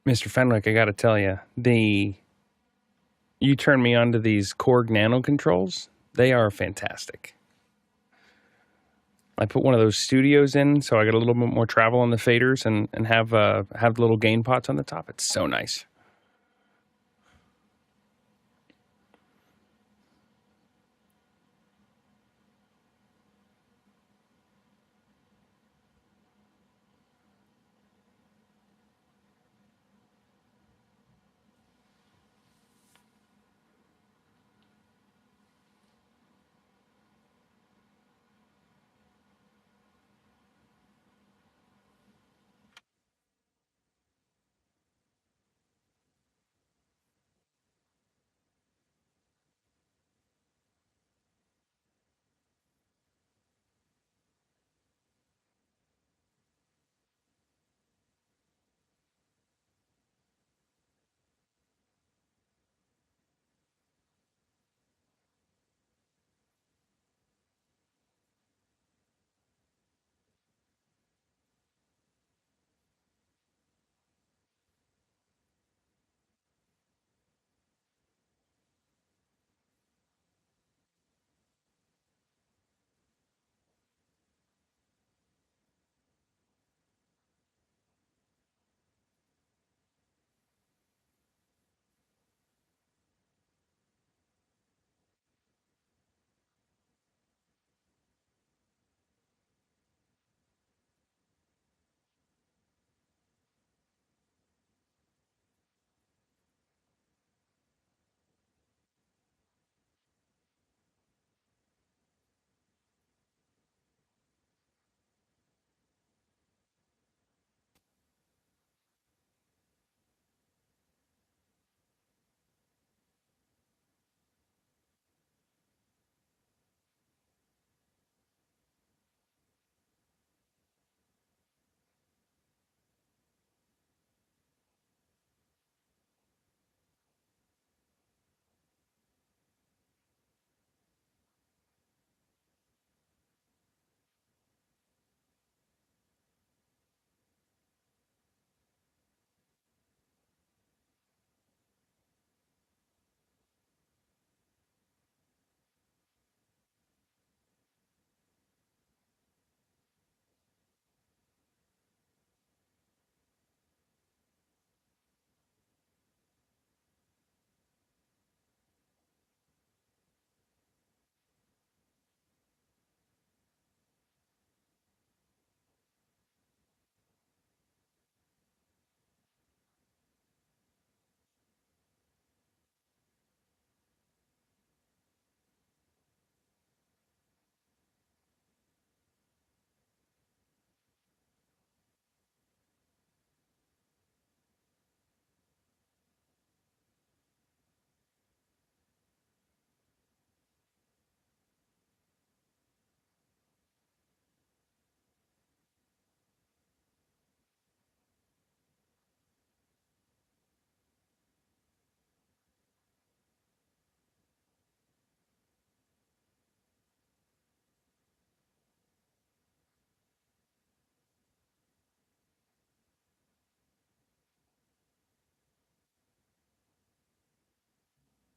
Mr. Fenwick, I got to tell you, you turned me onto these Korg Nano controls. They are fantastic. I put one of those studios in, so I got a little bit more travel on the faders and have the little gain pots on the top. It's so nice.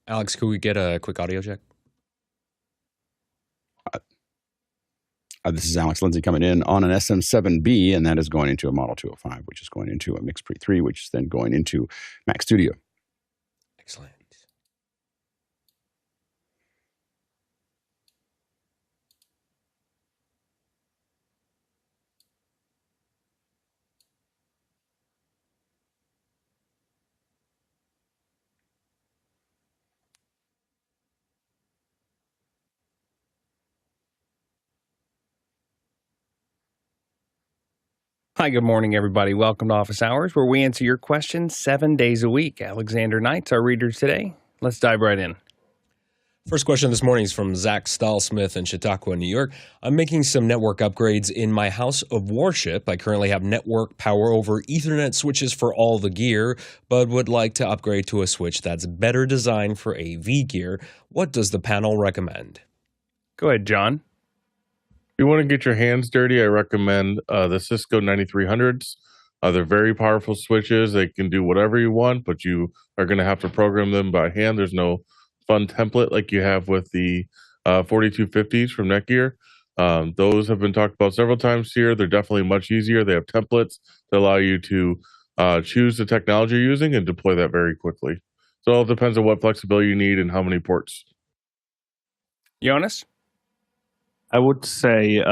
Alex, could we get a quick audio check? This is Alex Lindsay coming in on an SM7B, and that is going into a Model 205, which is going into a Mix Pre 3, which is then going into Mac Studio. Excellent. Hi, good morning, everybody. Welcome to Office Hours, where we answer your questions 7 days a week. Alexander Knight's our reader today. Let's dive right in. First question this morning is from Zach Stahlsmith in Chautauqua, New York. I'm making some network upgrades in my house of worship. I currently have network power over Ethernet switches for all the gear, but would like to upgrade to a switch that's better designed for AV gear. What does the panel recommend? Go ahead, John. If you want to get your hands dirty, I recommend the Cisco 9300s. They're very powerful switches. They can do whatever you want, but you are going to have to program them by hand. There's no fun template like you have with the 4250s from Netgear. Those have been talked about several times here. They're definitely much easier. They have templates that allow you to choose the technology you're using and deploy that very quickly. So it all depends on what flexibility you need and how many ports. Jonas? I would say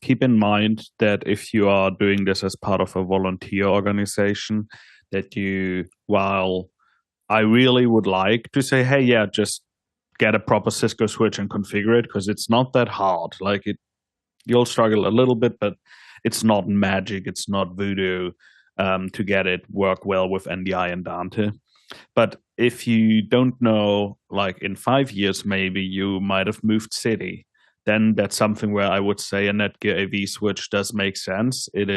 keep in mind that if you are doing this as part of a volunteer organization, that you, while I really would like to say, hey, yeah, just get a proper Cisco switch and configure it, because it's not that hard. Like you'll struggle a little bit, but it's not magic. It's not voodoo to get it work well with NDI and Dante. But if you don't know, like in 5 years, maybe you might have moved city, then that's something where I would say a Netgear AV switch does make sense. It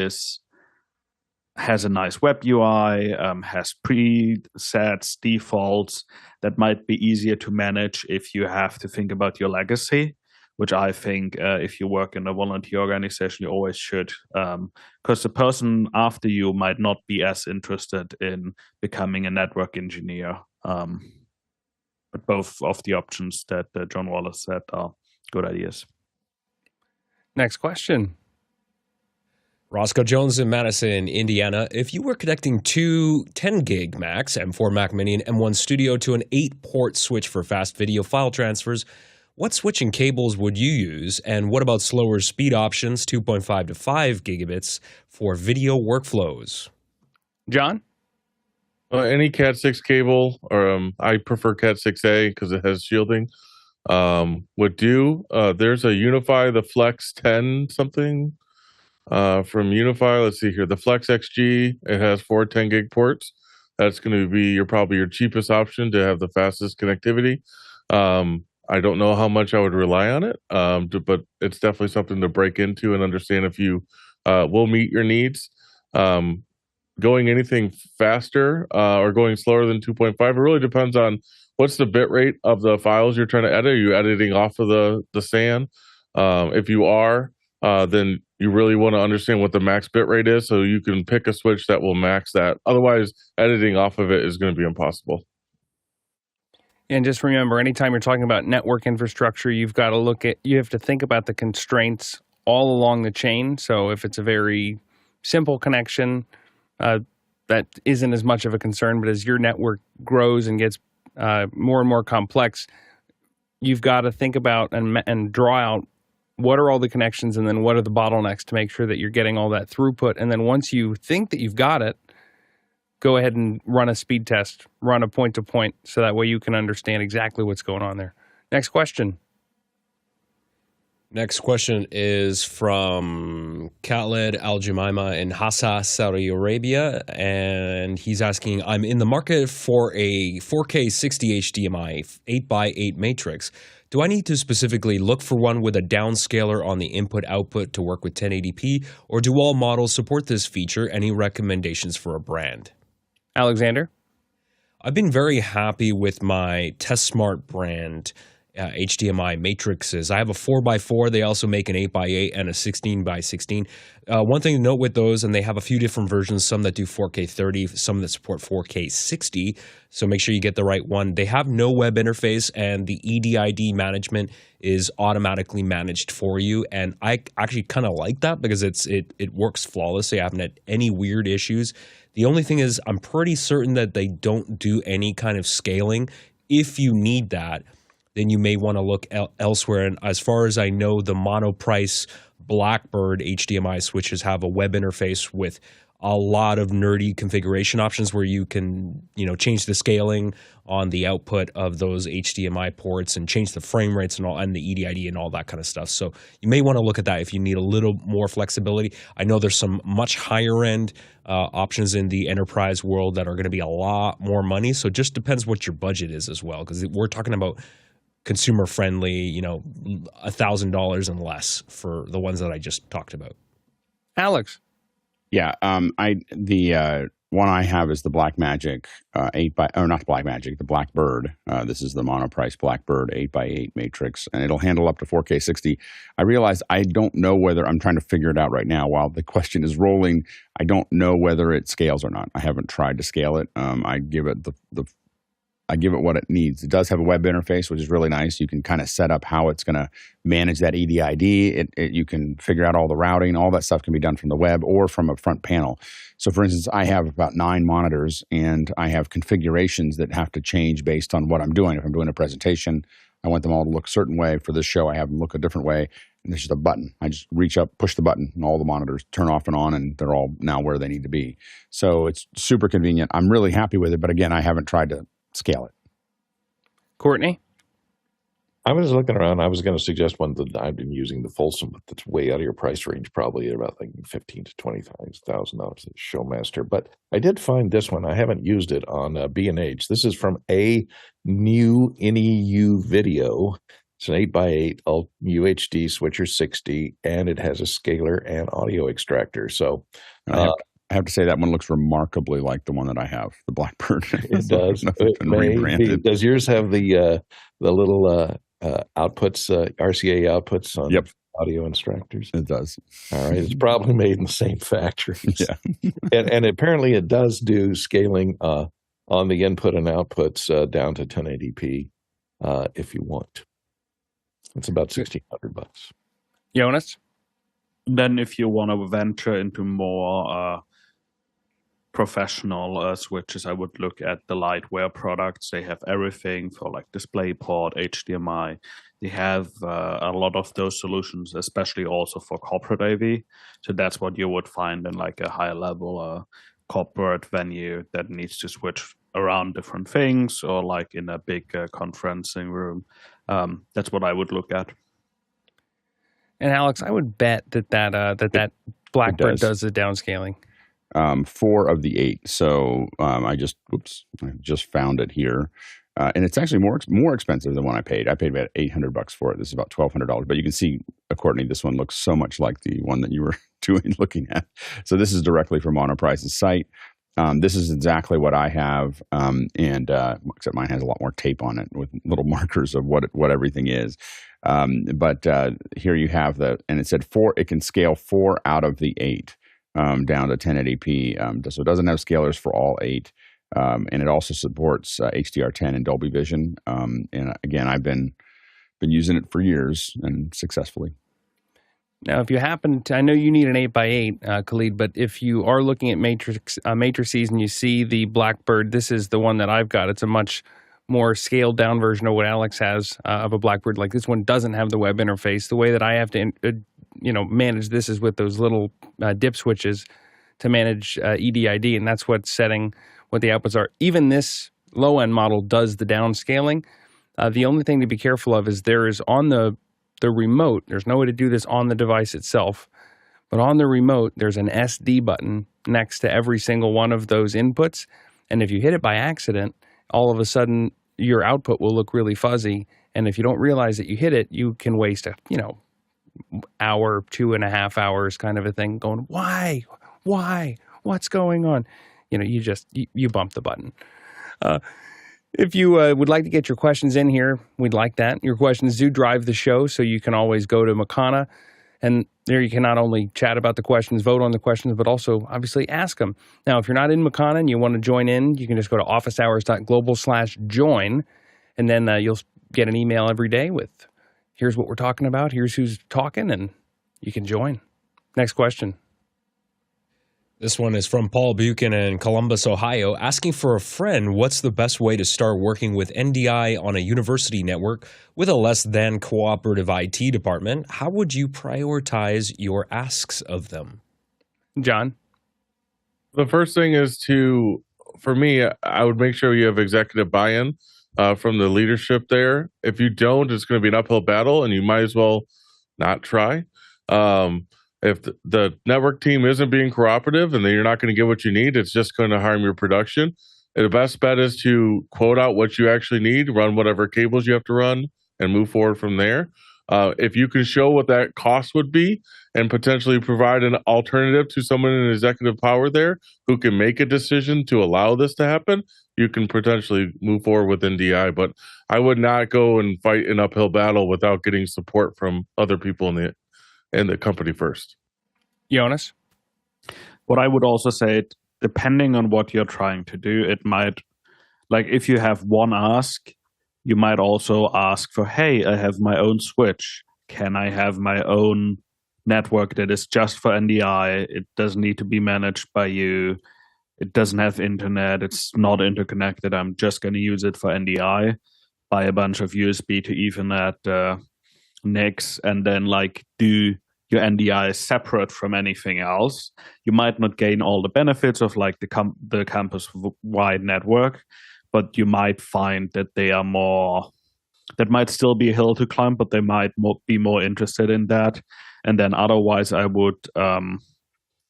has a nice web UI, has presets, defaults that might be easier to manage if you have to think about your legacy, which I think if you work in a volunteer organization, you always should, because the person after you might not be as interested in becoming a network engineer. But both of the options that John Wallace said are good ideas. Next question. Roscoe Jones in Madison, Indiana. If you were connecting two 10 gig Macs, M4 Mac Mini and M1 Studio to an 8-port switch for fast video file transfers, what switching cables would you use? And what about slower speed options, 2.5 to 5 gigabits for video workflows? John? Any Cat 6 cable, or I prefer Cat 6A because it has shielding, would do. There's a Unify, the Flex 10 something from Unify. Let's see here. The Flex XG, it has 4 10 gig ports. That's going to be probably your cheapest option to have the fastest connectivity. I don't know how much I would rely on it, but it's definitely something to break into and understand if you will meet your needs. Going anything faster or going slower than 2.5, it really depends on what's the bit rate of the files you're trying to edit. Are you editing off of the SAN? If you are, then you really want to understand what the max bit rate is so you can pick a switch that will max that. Otherwise, editing off of it is going to be impossible. And just remember, anytime you're talking about network infrastructure, you have to think about the constraints all along the chain. So if it's a very simple connection, that isn't as much of a concern, but as your network grows and gets more and more complex, you've got to think about and draw out what are all the connections and then what are the bottlenecks to make sure that you're getting all that throughput. And then once you think that you've got it, go ahead and run a speed test, run a point-to-point, so that way you can understand exactly what's going on there. Next question. Next question is from Khaled Al Jumaima in Hassa, Saudi Arabia, and he's asking, I'm in the market for a 4K 60 HDMI 8x8 matrix. Do I need to specifically look for one with a downscaler on the input-output to work with 1080p, or do all models support this feature? Any recommendations for a brand? Alexander? I've been very happy with my TestSmart brand HDMI matrices. I have a 4x4. They also make an 8x8 and a 16x16. One thing to note with those, and they have a few different versions, some that do 4K 30, some that support 4K 60, so make sure you get the right one. They have no web interface, and the EDID management is automatically managed for you, and I actually kind of like that because it works flawlessly. I haven't had any weird issues. The only thing is I'm pretty certain that they don't do any kind of scaling. If you need that, then you may want to look elsewhere. And as far as I know, the monoprice Blackbird HDMI switches have a web interface with a lot of nerdy configuration options where you can, change the scaling on the output of those HDMI ports and change the frame rates and the EDID and all that kind of stuff. So you may want to look at that if you need a little more flexibility. I know there's some much higher end options in the enterprise world that are going to be a lot more money. So it just depends what your budget is as well, because we're talking about consumer friendly, $1,000 and less for the ones that I just talked about. Alex? Yeah, one I have is the Blackmagic the Blackbird. This is the monoprice Blackbird 8x8 matrix, and it'll handle up to 4K 60. I realize I don't know whether, I'm trying to figure it out right now while the question is rolling. I don't know whether it scales or not. I haven't tried to scale it. I give it I give it what it needs. It does have a web interface, which is really nice. You can kind of set up how it's going to manage that EDID. You can figure out all the routing. All that stuff can be done from the web or from a front panel. So, for instance, I have about 9 monitors, and I have configurations that have to change based on what I'm doing. If I'm doing a presentation, I want them all to look a certain way. For this show, I have them look a different way. And there's just a button. I just reach up, push the button, and all the monitors turn off and on, and they're all now where they need to be. So it's super convenient. I'm really happy with it. But again, I haven't tried to scale it. Courtney? I was looking around. I was going to suggest one that I've been using, the Folsom, but that's way out of your price range, probably at about like $15,000 to $20,000, the Showmaster. But I did find this one. I haven't used it on B&H. This is from a new NEU video. It's an 8x8 UHD switcher 60, and it has a scaler and audio extractor. So I have to say that one looks remarkably like the one that I have, the Blackbird. It does. Does yours have the little outputs, RCA outputs on audio extractors? It does. All right. It's probably made in the same factory. Yeah. and apparently it does do scaling on the input and outputs down to 1080p if you want. It's about $1,600. Jonas? Then if you want to venture into more professional switches, I would look at the Lightware products. They have everything for like DisplayPort, HDMI. They have a lot of those solutions, especially also for corporate AV. So that's what you would find in like a high level corporate venue that needs to switch around different things, or like in a big conferencing room. That's what I would look at. And Alex, I would bet that Blackbird does the downscaling. 4 of the 8. So I just found it here, and it's actually more expensive than one I paid. I paid about $800 for it. This is about $1,200. But you can see, Courtney, this one looks so much like the one that you were looking at. So this is directly from Monoprice's site. This is exactly what I have, and except mine has a lot more tape on it with little markers of what everything is. But here you have and it said 4. It can scale 4 out of the 8 down to 1080p. So it doesn't have scalers for all 8, and it also supports HDR10 and Dolby Vision. And again, I've been using it for years and successfully. Now, if you happen to, I know you need an 8x8, Khalid, but if you are looking at matrices and you see the Blackbird, this is the one that I've got. It's a much more scaled down version of what Alex has of a Blackbird. Like this one doesn't have the web interface. The way that I have to, manage this is with those little dip switches to manage EDID, and that's what's setting what the outputs are. Even this low-end model does the downscaling. The only thing to be careful of is there is on the remote, there's no way to do this on the device itself, but on the remote, there's an SD button next to every single one of those inputs. And if you hit it by accident, all of a sudden your output will look really fuzzy. And if you don't realize that you hit it, you can waste hour, 2.5 hours kind of a thing going, why, what's going on? You bump the button. If you would like to get your questions in here, we'd like that. Your questions do drive the show, so you can always go to Makana, and there you can not only chat about the questions, vote on the questions, but also obviously ask them. Now, if you're not in Makana and you want to join in, you can just go to officehours.global/join, and then you'll get an email every day with, here's what we're talking about, here's who's talking, and you can join. Next question. This one is from Paul Buchan in Columbus, Ohio, asking for a friend, what's the best way to start working with NDI on a university network with a less than cooperative IT department? How would you prioritize your asks of them? John? The first thing is for me, I would make sure you have executive buy-in from the leadership there. If you don't, it's going to be an uphill battle, and you might as well not try. If the network team isn't being cooperative and then you're not going to get what you need, it's just going to harm your production. And the best bet is to quote out what you actually need, run whatever cables you have to run, and move forward from there. If you can show what that cost would be and potentially provide an alternative to someone in executive power there who can make a decision to allow this to happen, you can potentially move forward with NDI. But I would not go and fight an uphill battle without getting support from other people in the company first. Jonas? What I would also say, depending on what you're trying to do, it might, like if you have one ask, you might also ask for, hey, I have my own switch. Can I have my own network that is just for NDI? It doesn't need to be managed by you. It doesn't have internet. It's not interconnected. I'm just going to use it for NDI. Buy a bunch of USB to Ethernet NICs, and then like do your NDI is separate from anything else. You might not gain all the benefits of like the campus-wide network, but you might find that they are more, that might still be a hill to climb, but they might be more interested in that. And then otherwise, I would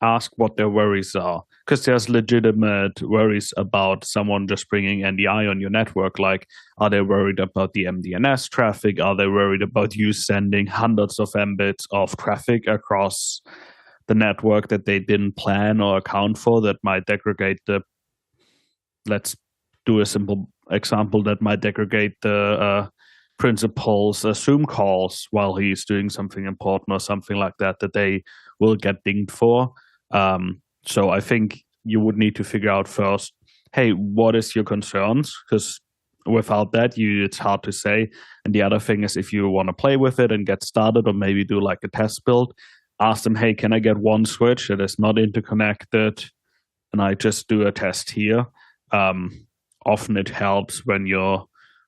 ask what their worries are, because there's legitimate worries about someone just bringing NDI on your network. Like, are they worried about the MDNS traffic? Are they worried about you sending hundreds of Mbits of traffic across the network that they didn't plan or account for, that might degrade the, let's do a simple example, that might degrade the principal's Zoom calls while he's doing something important or something like that, that they will get dinged for. So I think you would need to figure out first, hey, what is your concerns? Because without that, it's hard to say. And the other thing is, if you want to play with it and get started, or maybe do like a test build, ask them, hey, can I get one switch that is not interconnected, and I just do a test here? Often it helps when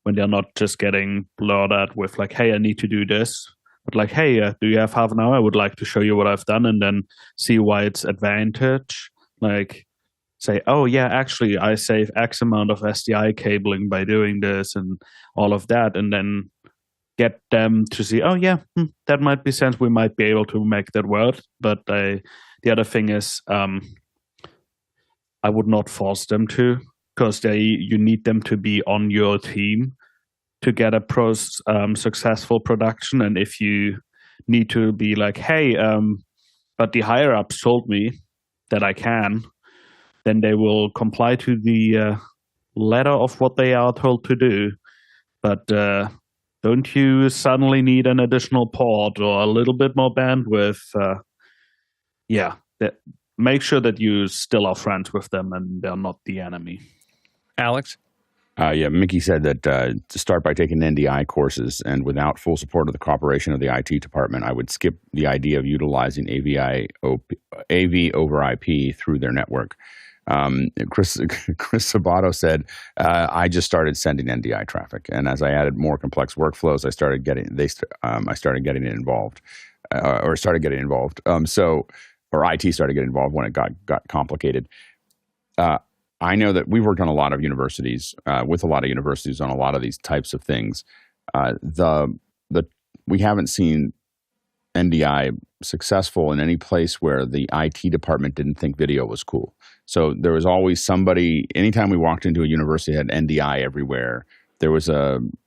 they're not just getting blurred at with like, hey, I need to do this, but like, hey, do you have half an hour? I would like to show you what I've done, and then see why it's advantage. Like, say, oh yeah, actually I save X amount of SDI cabling by doing this and all of that, and then get them to see, oh yeah, that might be sense. We might be able to make that work. But the other thing is, I would not force them to, because you need them to be on your team to get a successful production. And if you need to be like, hey, but the higher ups told me that I can, then they will comply to the letter of what they are told to do. But don't you suddenly need an additional port or a little bit more bandwidth? Make sure that you still are friends with them and they're not the enemy. Alex? Yeah, Mickey said that to start by taking NDI courses, and without full support of the cooperation of the IT department, I would skip the idea of utilizing AV over IP through their network. Chris Sabato said, I just started sending NDI traffic, and as I added more complex workflows, I started getting it involved, or started getting involved. Or IT started getting involved when it got complicated. I know that we've worked on a lot of universities, with a lot of universities on a lot of these types of things. We haven't seen NDI successful in any place where the IT department didn't think video was cool. So there was always somebody, anytime we walked into a university that had NDI everywhere, there was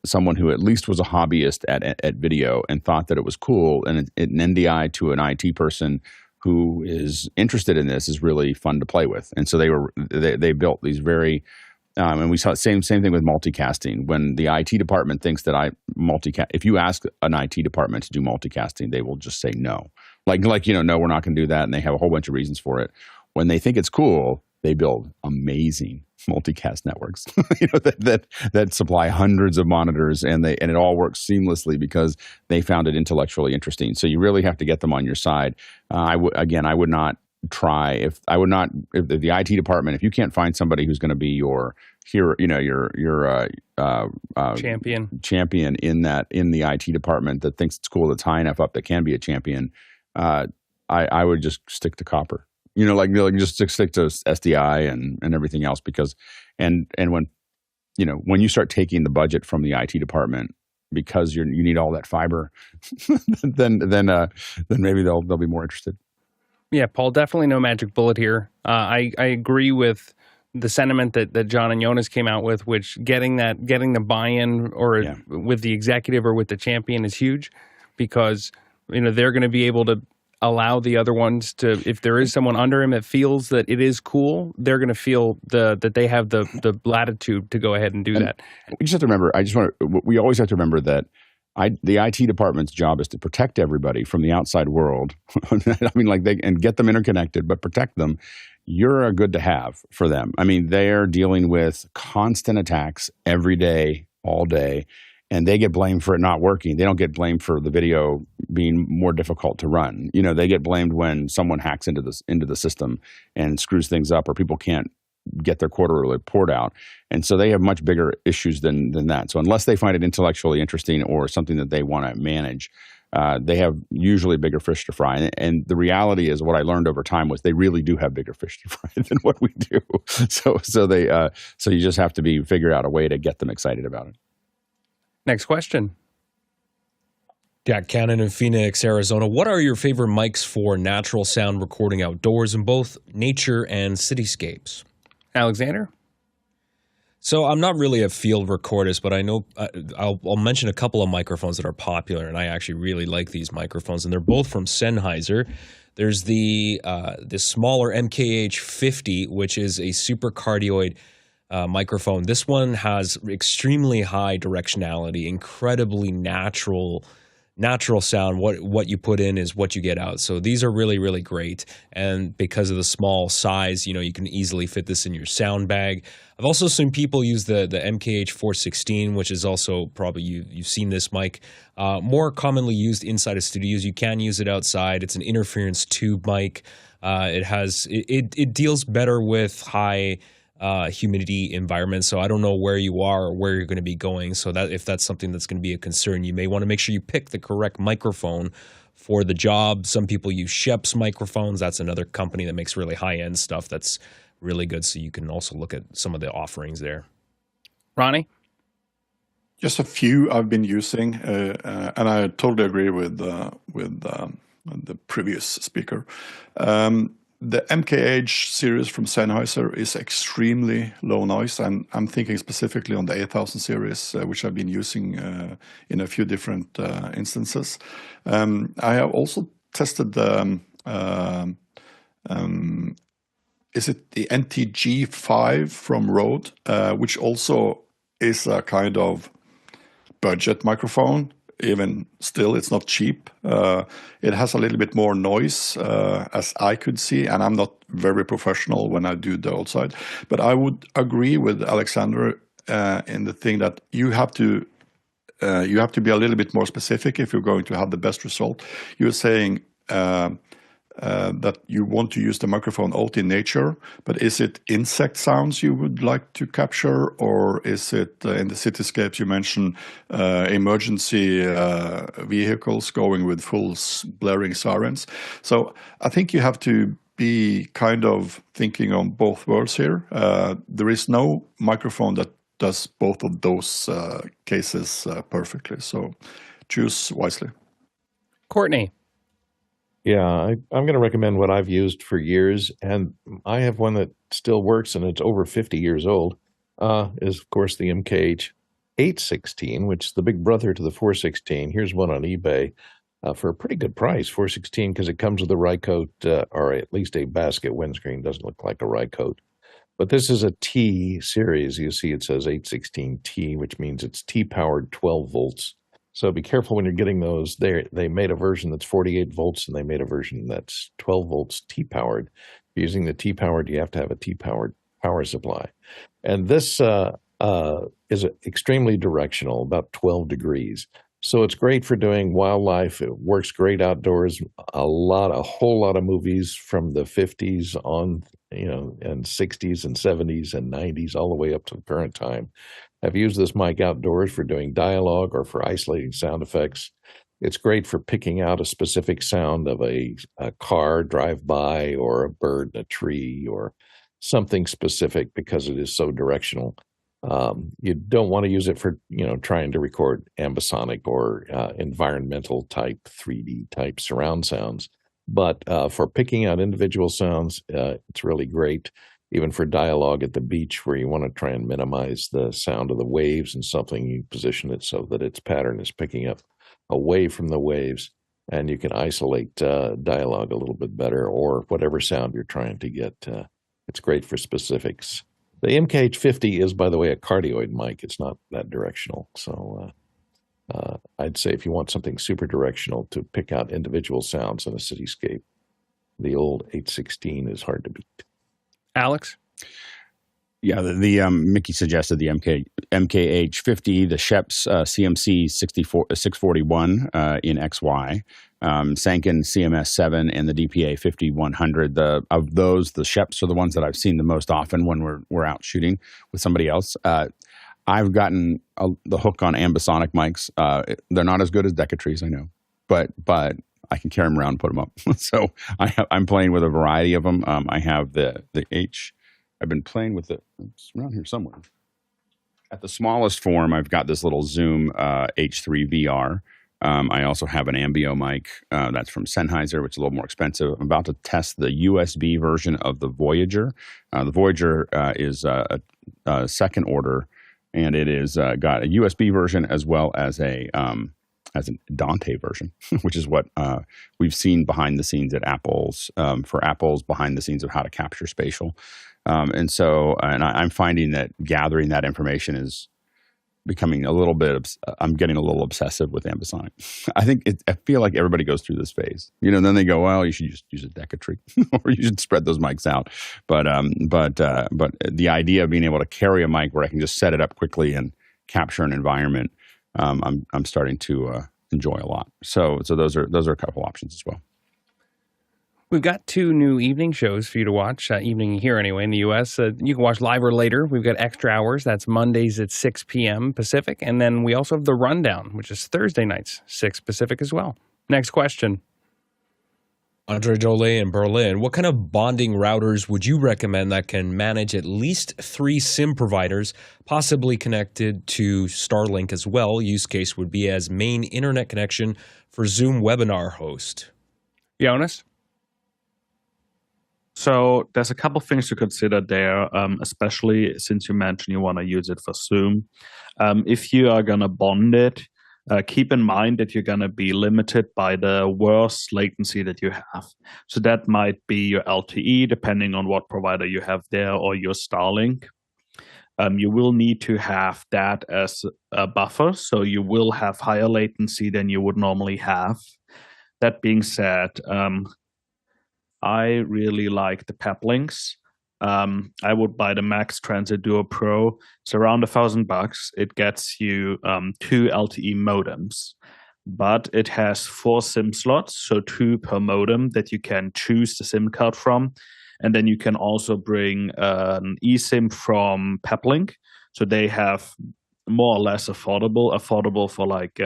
someone who at least was a hobbyist at video and thought that it was cool. And an NDI to an IT person who is interested in this is really fun to play with. And so they built these very, and we saw the same thing with multicasting. When the IT department thinks that if you ask an IT department to do multicasting, they will just say no. Like, no, we're not going to do that. And they have a whole bunch of reasons for it. When they think it's cool, they build amazing multicast networks that supply hundreds of monitors, and it all works seamlessly because they found it intellectually interesting. So you really have to get them on your side. I would not try if the IT department, if you can't find somebody who's going to be your hero, your champion in the IT department that thinks it's cool, that's high enough up that can be a champion, I would just stick to copper. Just stick to SDI and everything else, because and when you start taking the budget from the IT department because you need all that fiber, then maybe they'll be more interested. Yeah, Paul, definitely no magic bullet here. I agree with the sentiment that John and Jonas came out with, which getting the buy-in with the executive or with the champion is huge, because they're going to be able to allow the other ones to, if there is someone under him that feels that it is cool, they're going to feel that they have the latitude to go ahead and do that. We just have to remember, we always have to remember that the IT department's job is to protect everybody from the outside world. I mean, and get them interconnected, but protect them. You're a good to have for them. I mean, they're dealing with constant attacks every day, all day, and they get blamed for it not working. They don't get blamed for the video being more difficult to run. They get blamed when someone hacks into the system and screws things up, or people can't get their quarterly report out. And so they have much bigger issues than that. So unless they find it intellectually interesting or something that they want to manage, they have usually bigger fish to fry. And the reality is, what I learned over time was they really do have bigger fish to fry than what we do. So you just have to figure out a way to get them excited about it. Next question. Jack Cannon in Phoenix, Arizona. What are your favorite mics for natural sound recording outdoors in both nature and cityscapes? Alexander? So I'm not really a field recordist, but I know I'll mention a couple of microphones that are popular, and I actually really like these microphones, and they're both from Sennheiser. There's the smaller MKH50, which is a super cardioid microphone. This one has extremely high directionality, incredibly natural sound. What you put in is what you get out. So these are really, really great. And because of the small size, you can easily fit this in your sound bag. I've also seen people use the MKH 416, which is also probably you've seen this mic, more commonly used inside of studios. You can use it outside. It's an interference tube mic. It deals better with high humidity environment. So I don't know where you are or where you're going to be going. So that if that's something that's going to be a concern, you may want to make sure you pick the correct microphone for the job. Some people use Shep's microphones. That's another company that makes really high-end stuff that's really good. So you can also look at some of the offerings there. Ronnie? Just a few I've been using, and I totally agree with the previous speaker. The MKH series from Sennheiser is extremely low noise, and I'm thinking specifically on the 8000 series, which I've been using in a few different instances. I have also tested the, is it the NTG5 from Rode, which also is a kind of budget microphone. Even still, it's not cheap. It has a little bit more noise, as I could see, and I'm not very professional when I do the outside. But I would agree with Alexander in the thing that you have to be a little bit more specific if you're going to have the best result. You're saying that you want to use the microphone out in nature, but is it insect sounds you would like to capture, or is it in the cityscapes you mentioned emergency vehicles going with full blaring sirens? So I think you have to be kind of thinking on both worlds here. There is no microphone that does both of those cases perfectly, so choose wisely. Courtney? Yeah, I'm going to recommend what I've used for years, and I have one that still works, and it's over 50 years old, is, of course, the MKH 816, which is the big brother to the 416. Here's one on eBay for a pretty good price, 416, because it comes with a Rycote, or at least a basket windscreen. Doesn't look like a Rycote. But this is a T series. You see it says 816T, which means it's T-powered 12 volts. So be careful when you're getting those. They made a version that's 48 volts, and they made a version that's 12 volts T-powered. Using the T-powered, you have to have a T-powered power supply. And this is extremely directional, about 12 degrees. So it's great for doing wildlife. It works great outdoors. A whole lot of movies from the 50s on, and 60s and 70s and 90s, all the way up to the current time. I've used this mic outdoors for doing dialogue or for isolating sound effects. It's great for picking out a specific sound of a car drive by, or a bird in a tree, or something specific, because it is so directional. You don't want to use it for, trying to record ambisonic or environmental type 3D type surround sounds. But for picking out individual sounds, it's really great. Even for dialogue at the beach, where you want to try and minimize the sound of the waves and something, you position it so that its pattern is picking up away from the waves, and you can isolate dialogue a little bit better, or whatever sound you're trying to get. It's great for specifics. The MKH50 is, by the way, a cardioid mic. It's not that directional. So I'd say if you want something super directional to pick out individual sounds in a cityscape, the old 816 is hard to beat. Alex? Yeah, the Mickey suggested the MKH50, the Sheps CMC 641 in XY, Sanken CMS7, and the DPA 5100. Of those, the Sheps are the ones that I've seen the most often when we're out shooting with somebody else. I've gotten the hook on ambisonic mics. They're not as good as Decatrees, I know, but I can carry them around and put them up. So I'm playing with a variety of them. I have the H. I've been playing with it. It's around here somewhere. At the smallest form, I've got this little Zoom H3 VR. I also have an Ambio mic that's from Sennheiser, which is a little more expensive. I'm about to test the USB version of the Voyager. The Voyager is a second order, and it is got a USB version as well as a Dante version, which is what we've seen behind the scenes at Apple's for Apple's behind the scenes of how to capture spatial. And I'm finding that gathering that information is becoming a little bit, I'm getting a little obsessive with ambisonic. I feel like everybody goes through this phase, and then they go, well, you should just use a Decatree or you should spread those mics out. But the idea of being able to carry a mic where I can just set it up quickly and capture an environment, I'm starting to enjoy a lot. So those are a couple options as well. We've got 2 new evening shows for you to watch, evening here anyway in the U.S. You can watch live or later. We've got Extra Hours. That's Mondays at 6 p.m. Pacific. And then we also have The Rundown, which is Thursday nights, 6 Pacific as well. Next question. Andre Dole in Berlin, what kind of bonding routers would you recommend that can manage at least 3 SIM providers, possibly connected to Starlink as well? Use case would be as main internet connection for Zoom webinar host. Jonas? So there's a couple things to consider there, especially since you mentioned you want to use it for Zoom. If you are going to bond it, keep in mind that you're going to be limited by the worst latency that you have. So that might be your LTE, depending on what provider you have there, or your Starlink. You will need to have that as a buffer, so you will have higher latency than you would normally have. That being said, I really like the Peplinks. I would buy the Max Transit Duo Pro. It's around $1,000. It gets you 2 LTE modems, but it has 4 SIM slots, so 2 per modem that you can choose the SIM card from. And then you can also bring an eSIM from Peplink. So they have more or less affordable for like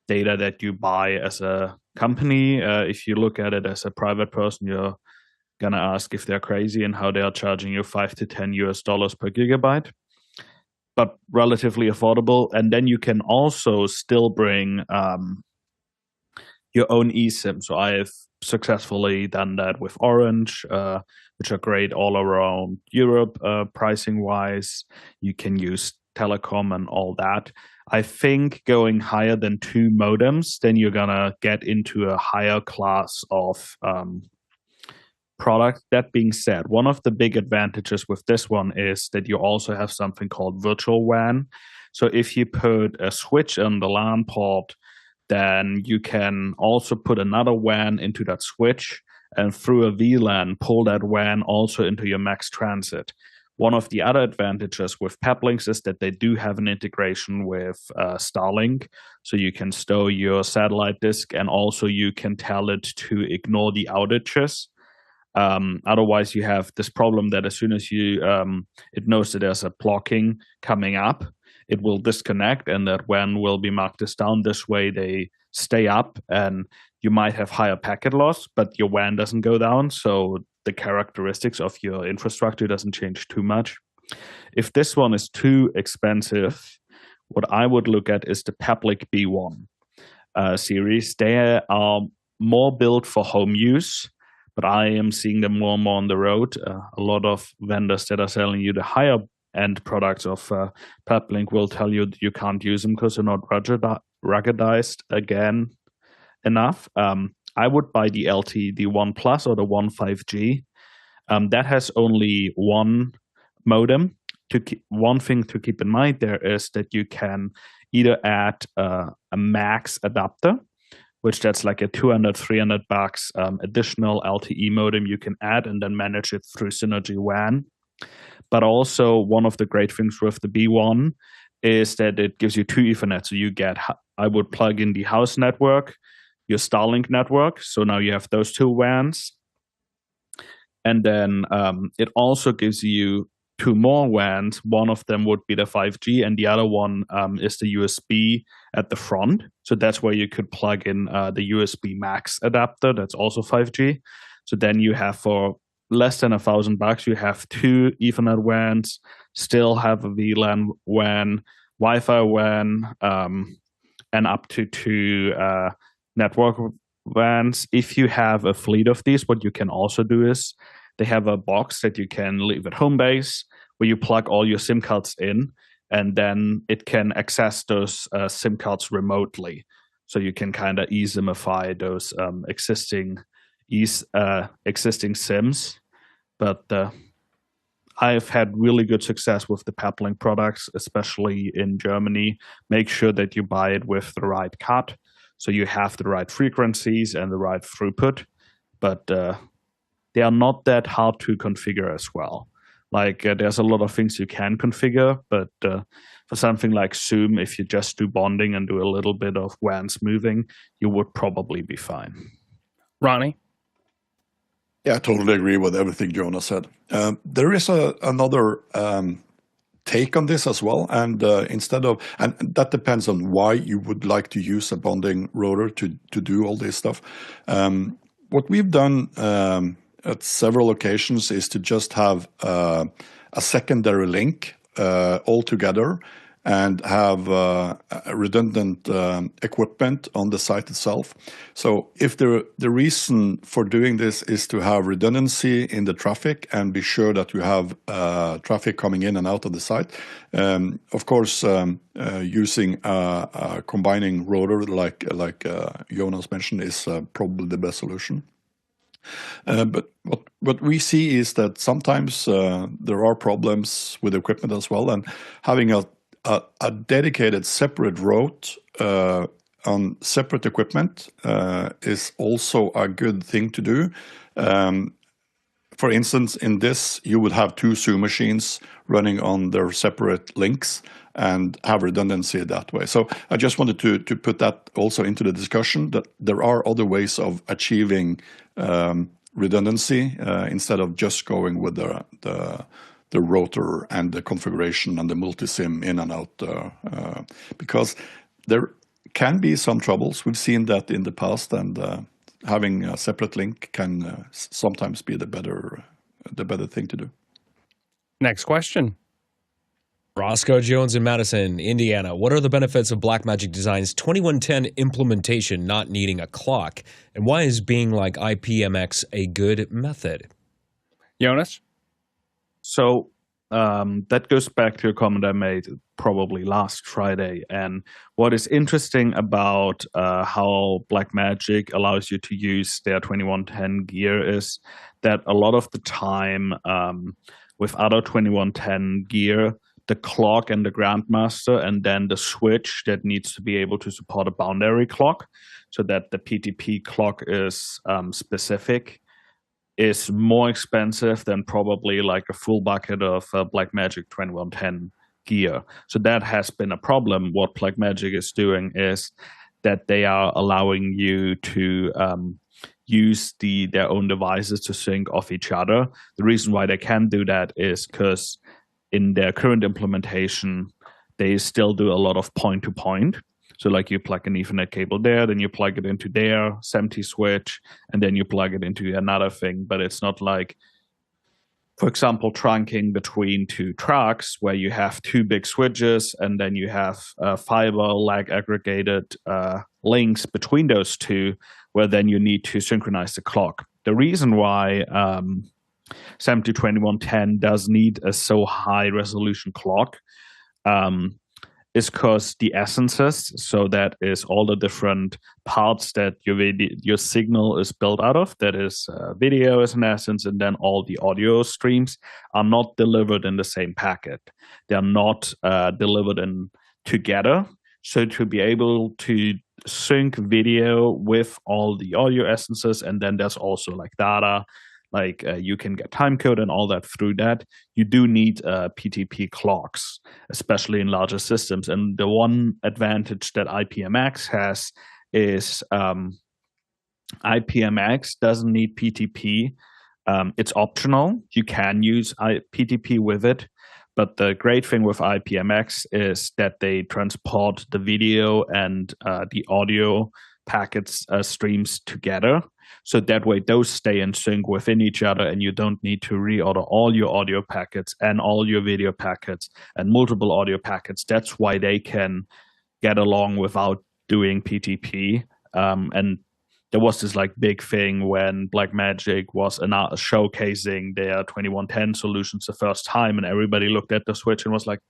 data that you buy as a company. If you look at it as a private person, you're gonna ask if they're crazy and how they are charging you $5 to $10 per gigabyte, but relatively affordable. And then you can also still bring your own eSIM. So I have successfully done that with Orange, which are great all around Europe, pricing wise. You can use telecom and all that. I think going higher than 2 modems, then you're gonna get into a higher class of product. That being said, one of the big advantages with this one is that you also have something called virtual WAN. So if you put a switch on the LAN port, then you can also put another WAN into that switch, and through a VLAN pull that WAN also into your Max Transit. One of the other advantages with Peplinks is that they do have an integration with Starlink, so you can stow your satellite disk, and also you can tell it to ignore the outages. Otherwise, you have this problem that as soon as it knows that there's a blocking coming up, it will disconnect, and that WAN will be marked as down. This way, they stay up, and you might have higher packet loss, but your WAN doesn't go down, so the characteristics of your infrastructure doesn't change too much. If this one is too expensive, what I would look at is the Peplink B1 series. They are more built for home use, but I am seeing them more and more on the road. A lot of vendors that are selling you the higher end products of Peplink will tell you that you can't use them because they're not ruggedized again enough. I would buy the the 1 Plus or the 1 5G. That has only one modem. One thing to keep in mind there is that you can either add a max adapter, which that's like a $200-300 additional LTE modem you can add and then manage it through Synergy WAN. But also one of the great things with the B1 is that it gives you 2 Ethernet. So you get, I would plug in the house network, your Starlink network. So now you have those 2 WANs. And then it also gives you 2 more WANs. One of them would be the 5G, and the other one is the USB at the front. So that's where you could plug in the USB Max adapter. That's also 5G. So then you have, for less than $1,000, you have 2 Ethernet WANs, still have a VLAN WAN, Wi-Fi WAN, and up to 2 network WANs. If you have a fleet of these, what you can also do is they have a box that you can leave at home base where you plug all your SIM cards in, and then it can access those SIM cards remotely. So you can kind of eSIMify those existing SIMs. But I've had really good success with the Peplink products, especially in Germany. Make sure that you buy it with the right cut, so you have the right frequencies and the right throughput. But they are not that hard to configure as well. Like there's a lot of things you can configure, but for something like Zoom, if you just do bonding and do a little bit of WAN smoothing, you would probably be fine. Ronnie? Yeah, I totally agree with everything Jonas said. There is another take on this as well, and and that depends on why you would like to use a bonding rotor to do all this stuff. What we've done at several occasions is to just have a secondary link all together and have redundant equipment on the site itself. So if the reason for doing this is to have redundancy in the traffic and be sure that you have traffic coming in and out of the site, of course, using a combining rotor like Jonas mentioned is probably the best solution. But what we see is that sometimes there are problems with equipment as well, and having a dedicated separate route on separate equipment is also a good thing to do. For instance, in this, you would have 2 Zoom machines running on their separate links and have redundancy that way. So I just wanted to put that also into the discussion, that there are other ways of achieving redundancy instead of just going with the rotor and the configuration and the multi-SIM in and out, because there can be some troubles. We've seen that in the past, and having a separate link can sometimes be the better thing to do. Next question. Roscoe Jones in Madison, Indiana. What are the benefits of Blackmagic Design's 2110 implementation not needing a clock? And why is being like IPMX a good method? Jonas? So that goes back to a comment I made probably last Friday. And what is interesting about how Blackmagic allows you to use their 2110 gear is that a lot of the time with other 2110 gear, the clock and the grandmaster, and then the switch that needs to be able to support a boundary clock so that the PTP clock is specific, is more expensive than probably like a full bucket of Blackmagic 2110 gear. So that has been a problem. What Blackmagic is doing is that they are allowing you to use their own devices to sync off each other. The reason why they can do that is because in their current implementation, they still do a lot of point-to-point. So like you plug an Ethernet cable there, then you plug it into their SMPTE switch, and then you plug it into another thing. But it's not like, for example, trunking between 2 trucks where you have 2 big switches and then you have fiber lag aggregated links between those 2, where then you need to synchronize the clock. The reason why SMPTE 2110 does need a so high resolution clock is because the essences, so that is all the different parts that your signal is built out of, that is video as an essence, and then all the audio streams are not delivered in the same packet. They are not delivered in together. So to be able to sync video with all the audio essences, and then there's also like data, like you can get timecode and all that through that. You do need PTP clocks, especially in larger systems. And the one advantage that IPMX has is IPMX doesn't need PTP. It's optional. You can use PTP with it. But the great thing with IPMX is that they transport the video and the audio packets streams together. So that way those stay in sync within each other, and you don't need to reorder all your audio packets and all your video packets and multiple audio packets. That's why they can get along without doing PTP. And there was this like big thing when Blackmagic was showcasing their 2110 solutions the first time, and everybody looked at the switch and was like,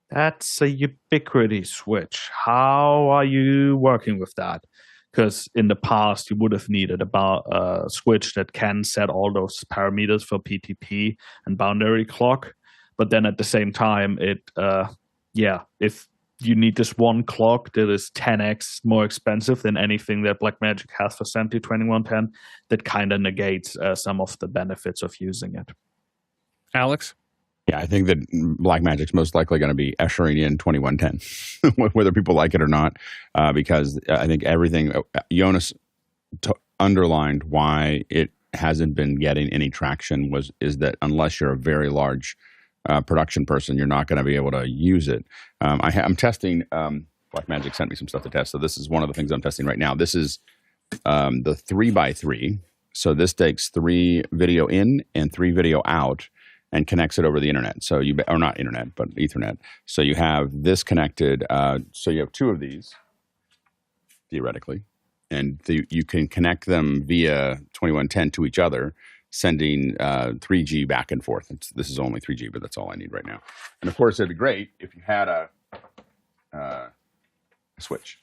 that's a ubiquity switch. How are you working with that? Because in the past, you would have needed a switch that can set all those parameters for PTP and boundary clock. But then at the same time, if you need this one clock that is 10x more expensive than anything that Blackmagic has for SMT 2110, that kind of negates some of the benefits of using it. Yeah, Alex? I think that Blackmagic's most likely going to be ushering in 2110, whether people like it or not, because I think everything Jonas underlined why it hasn't been getting any traction is that unless you're a very large production person, you're not going to be able to use it. I'm testing. Blackmagic sent me some stuff to test, so this is one of the things I'm testing right now. This is the 3x3. So this takes 3 video in and 3 video out, and connects it over the internet. So or not internet, but Ethernet. So you have this connected. So you have 2 of these, theoretically, and you can connect them via 2110 to each other, sending 3G back and forth. This is only 3G, but that's all I need right now. And of course, it'd be great if you had a switch.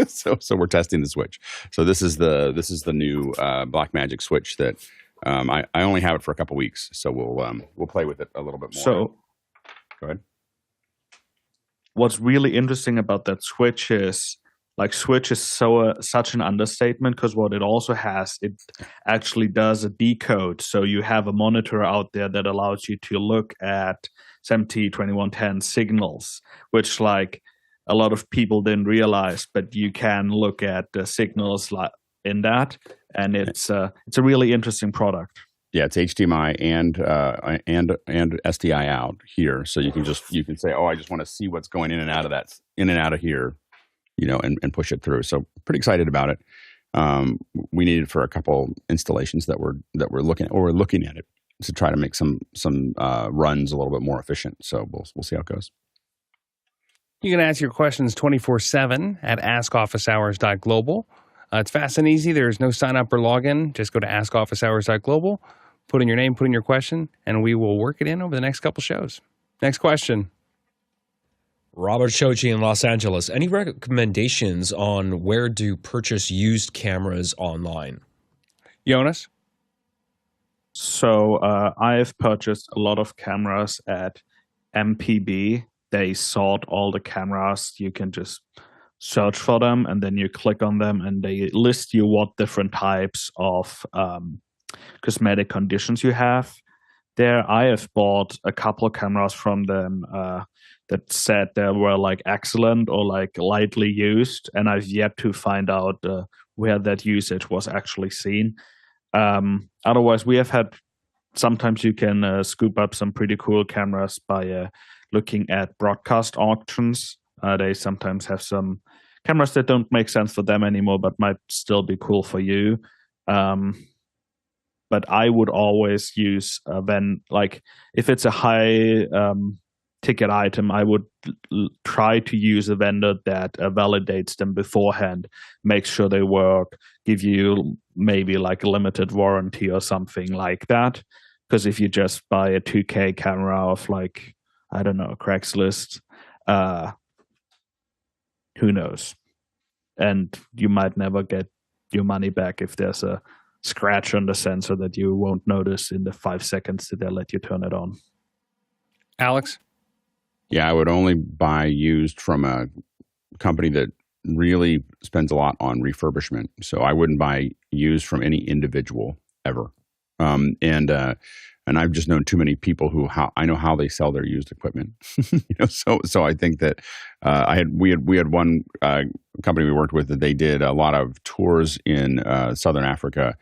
so we're testing the switch. So this is the new Blackmagic switch that. I only have it for a couple weeks, so we'll play with it a little bit more. So, go ahead. What's really interesting about that switch is, like, switch is such an understatement, because what it also has, it actually does a decode. So you have a monitor out there that allows you to look at SMT 2110 signals, which like a lot of people didn't realize, but you can look at the signals in that. And it's a really interesting product. Yeah, it's HDMI and SDI out here, so you can say, oh, I just want to see what's going in and out of here, and push it through. So pretty excited about it. We need it for a couple installations that we're looking at it to try to make some runs a little bit more efficient. So we'll see how it goes. You can ask your questions 24/7 at askofficehours.global. It's fast and easy. There's no sign up or login. Just go to askofficehours.global, put in your name, put in your question, and we will work it in over the next couple shows. Next question. Robert Shoji in Los Angeles. Any recommendations on where to purchase used cameras online? Jonas? So I've purchased a lot of cameras at MPB. They sort all the cameras. You can just search for them, and then you click on them, and they list you what different types of cosmetic conditions you have there. I have bought a couple of cameras from them that said they were like excellent or like lightly used, and I've yet to find out where that usage was actually seen. Otherwise, we have had, sometimes you can scoop up some pretty cool cameras by looking at broadcast auctions. They sometimes have some cameras that don't make sense for them anymore, but might still be cool for you. But I would always use if it's a high ticket item, I would try to use a vendor that validates them beforehand, make sure they work, give you maybe like a limited warranty or something like that. Because if you just buy a 2K camera off Craigslist, who knows? And you might never get your money back if there's a scratch on the sensor that you won't notice in the 5 seconds that they let you turn it on. Alex? Yeah, I would only buy used from a company that really spends a lot on refurbishment. So I wouldn't buy used from any individual ever. And I've just known too many people who I know how they sell their used equipment. So I think that we had one company we worked with that they did a lot of tours in Southern Africa,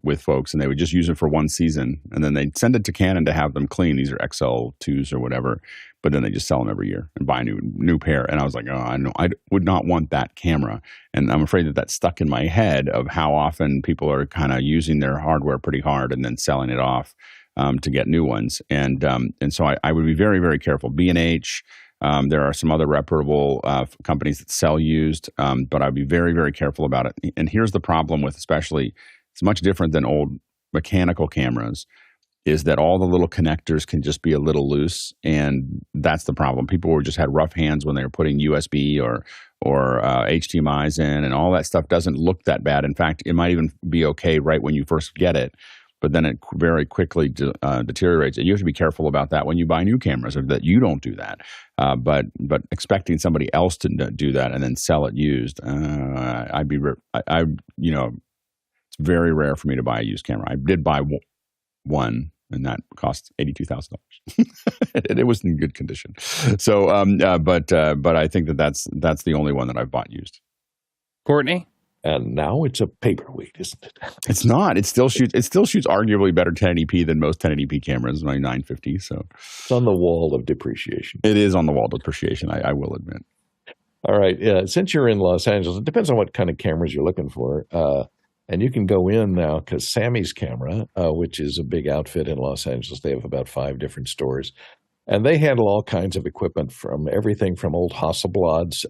with folks, and they would just use it for one season, and then they'd send it to Canon to have them clean. These are XL2s or whatever, but then they just sell them every year and buy a new pair. And I was like, I would not want that camera. And I'm afraid that that's stuck in my head of how often people are kind of using their hardware pretty hard and then selling it off to get new ones. And so I would be very, very careful. B&H. There are some other reputable companies that sell used, but I'd be very, very careful about it. And here's the problem with especially, it's much different than old mechanical cameras, is that all the little connectors can just be a little loose, and that's the problem. People just had rough hands when they were putting USB or HDMIs in, and all that stuff doesn't look that bad. In fact, it might even be okay right when you first get it, but then it very quickly deteriorates. And you have to be careful about that when you buy new cameras, or that you don't do that. But expecting somebody else to do that and then sell it used, it's very rare for me to buy a used camera. I did buy one, and that cost $82,000. It was in good condition. So, but I think that's the only one that I've bought used. Courtney? And now it's a paperweight, isn't it? It's not. It still shoots arguably better 1080p than most 1080p cameras, my 950. So it's on the wall of depreciation. It is on the wall of depreciation, I will admit. All right. Since you're in Los Angeles, it depends on what kind of cameras you're looking for. And you can go in now, because Sammy's Camera, which is a big outfit in Los Angeles, they have about 5 different stores. And they handle all kinds of equipment, from everything from old Hasselblads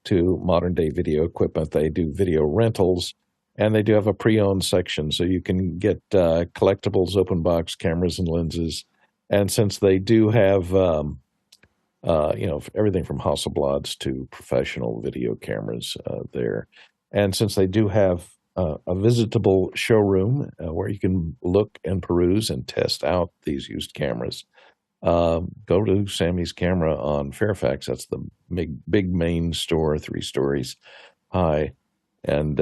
to modern-day video equipment. They do video rentals, and they do have a pre-owned section, so you can get collectibles, open box cameras and lenses. And since they do have, everything from Hasselblads to professional video cameras there, and since they do have a visitable showroom where you can look and peruse and test out these used cameras, go to Sammy's Camera on Fairfax. That's the big main store, 3 stories high. And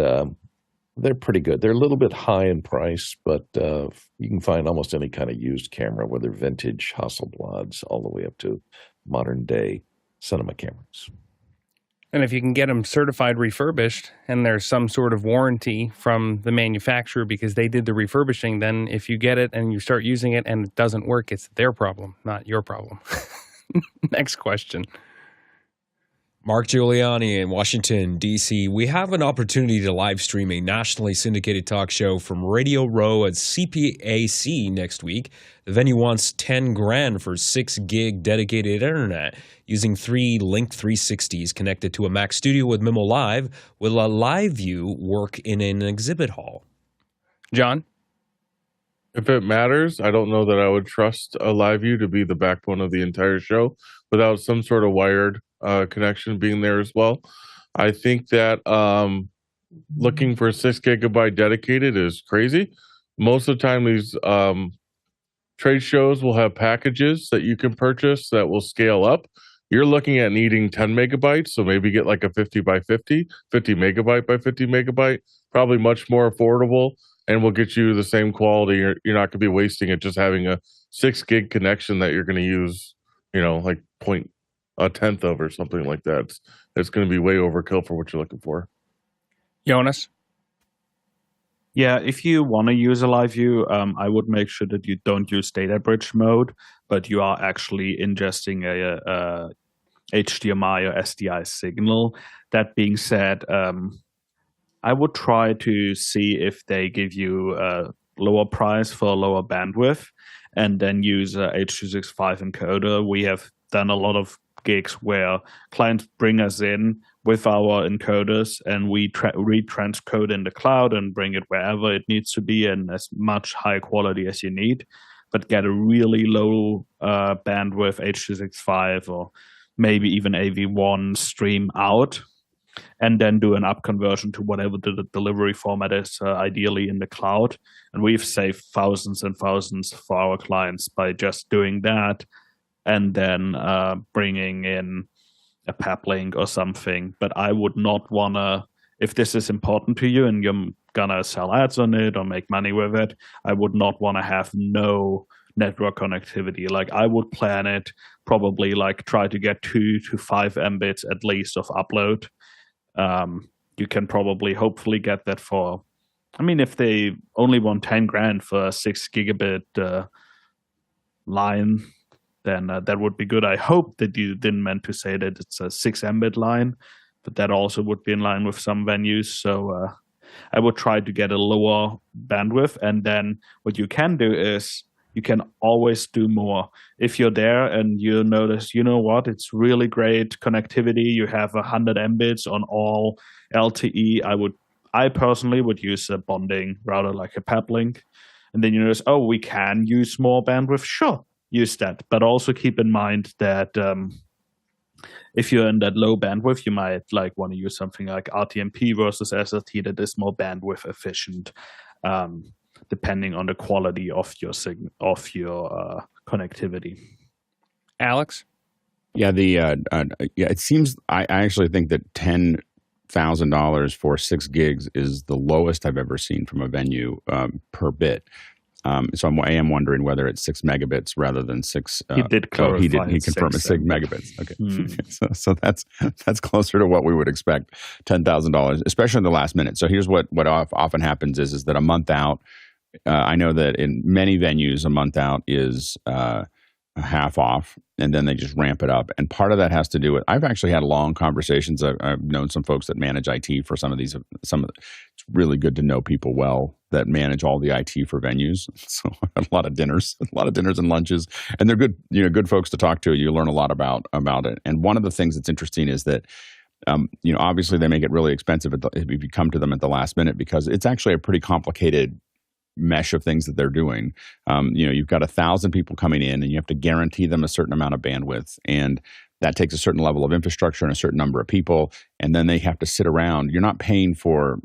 they're pretty good. They're a little bit high in price, but you can find almost any kind of used camera, whether vintage Hasselblads all the way up to modern day cinema cameras. And if you can get them certified refurbished and there's some sort of warranty from the manufacturer because they did the refurbishing, then if you get it and you start using it and it doesn't work, it's their problem, not your problem. Next question. Mark Giuliani in Washington, D.C. We have an opportunity to live stream a nationally syndicated talk show from Radio Row at CPAC next week. The venue wants $10,000 for 6 gig dedicated internet using 3 Link 360s connected to a Mac Studio with MimoLive. Will a LiveU work in an exhibit hall? John? If it matters, I don't know that I would trust a LiveU to be the backbone of the entire show without some sort of wired connection being there as well. I think that looking for 6 gigabyte dedicated is crazy. Most of the time, these trade shows will have packages that you can purchase that will scale up. You're looking at needing 10 megabytes, so maybe get like a 50 by 50 megabyte by 50 megabyte, probably much more affordable, and will get you the same quality. You're not going to be wasting it just having a 6 gig connection that you're going to use, like 0.1 of or something like that. It's going to be way overkill for what you're looking for. Jonas? Yeah, if you want to use a LiveU, I would make sure that you don't use data bridge mode, but you are actually ingesting a HDMI or SDI signal. That being said, I would try to see if they give you a lower price for a lower bandwidth, and then use a H.265 encoder. We have done a lot of gigs where clients bring us in with our encoders, and we retranscode in the cloud and bring it wherever it needs to be and as much high quality as you need, but get a really low bandwidth H.265 or maybe even AV1 stream out, and then do an up conversion to whatever the delivery format is, ideally in the cloud. And we've saved thousands and thousands for our clients by just doing that, and then bringing in a PAP link or something. But I would not want to, if this is important to you and you're going to sell ads on it or make money with it, I would not want to have no network connectivity. Like, I would plan it probably like try to get 2 to 5 Mbits at least of upload. You can probably hopefully get that for, I mean, if they only want 10 grand for a 6 gigabit line, then that would be good. I hope that you didn't meant to say that it's a 6 Mbit line, but that also would be in line with some venues. So I would try to get a lower bandwidth. And then what you can do is you can always do more. If you're there and you notice, you know what, it's really great connectivity. You have 100 Mbits on all LTE. I personally would use a bonding router like a PAP link. And then you notice, oh, we can use more bandwidth. Sure, use that. But also keep in mind that if you're in that low bandwidth, you might like want to use something like RTMP versus SRT that is more bandwidth efficient, depending on the quality of your connectivity. Alex? Yeah, it seems I actually think that $10,000 for 6 gigs is the lowest I've ever seen from a venue per bit. So I am wondering whether it's 6 megabits rather than 6. He did clarify. He confirmed it's 6 megabits. Okay, so that's closer to what we would expect. $10,000, especially in the last minute. So here's what often happens is that a month out. I know that in many venues, a month out is half off, and then they just ramp it up. And part of that has to do with, I've actually had long conversations. I've known some folks that manage IT for some of these. It's really good to know people well that manage all the IT for venues. So a lot of dinners and lunches, and they're good, good folks to talk to. You learn a lot about it. And one of the things that's interesting is that, obviously they make it really expensive if you come to them at the last minute, because it's actually a pretty complicated mesh of things that they're doing. You've got 1,000 people coming in, and you have to guarantee them a certain amount of bandwidth, and that takes a certain level of infrastructure and a certain number of people, and then they have to sit around. You're not paying for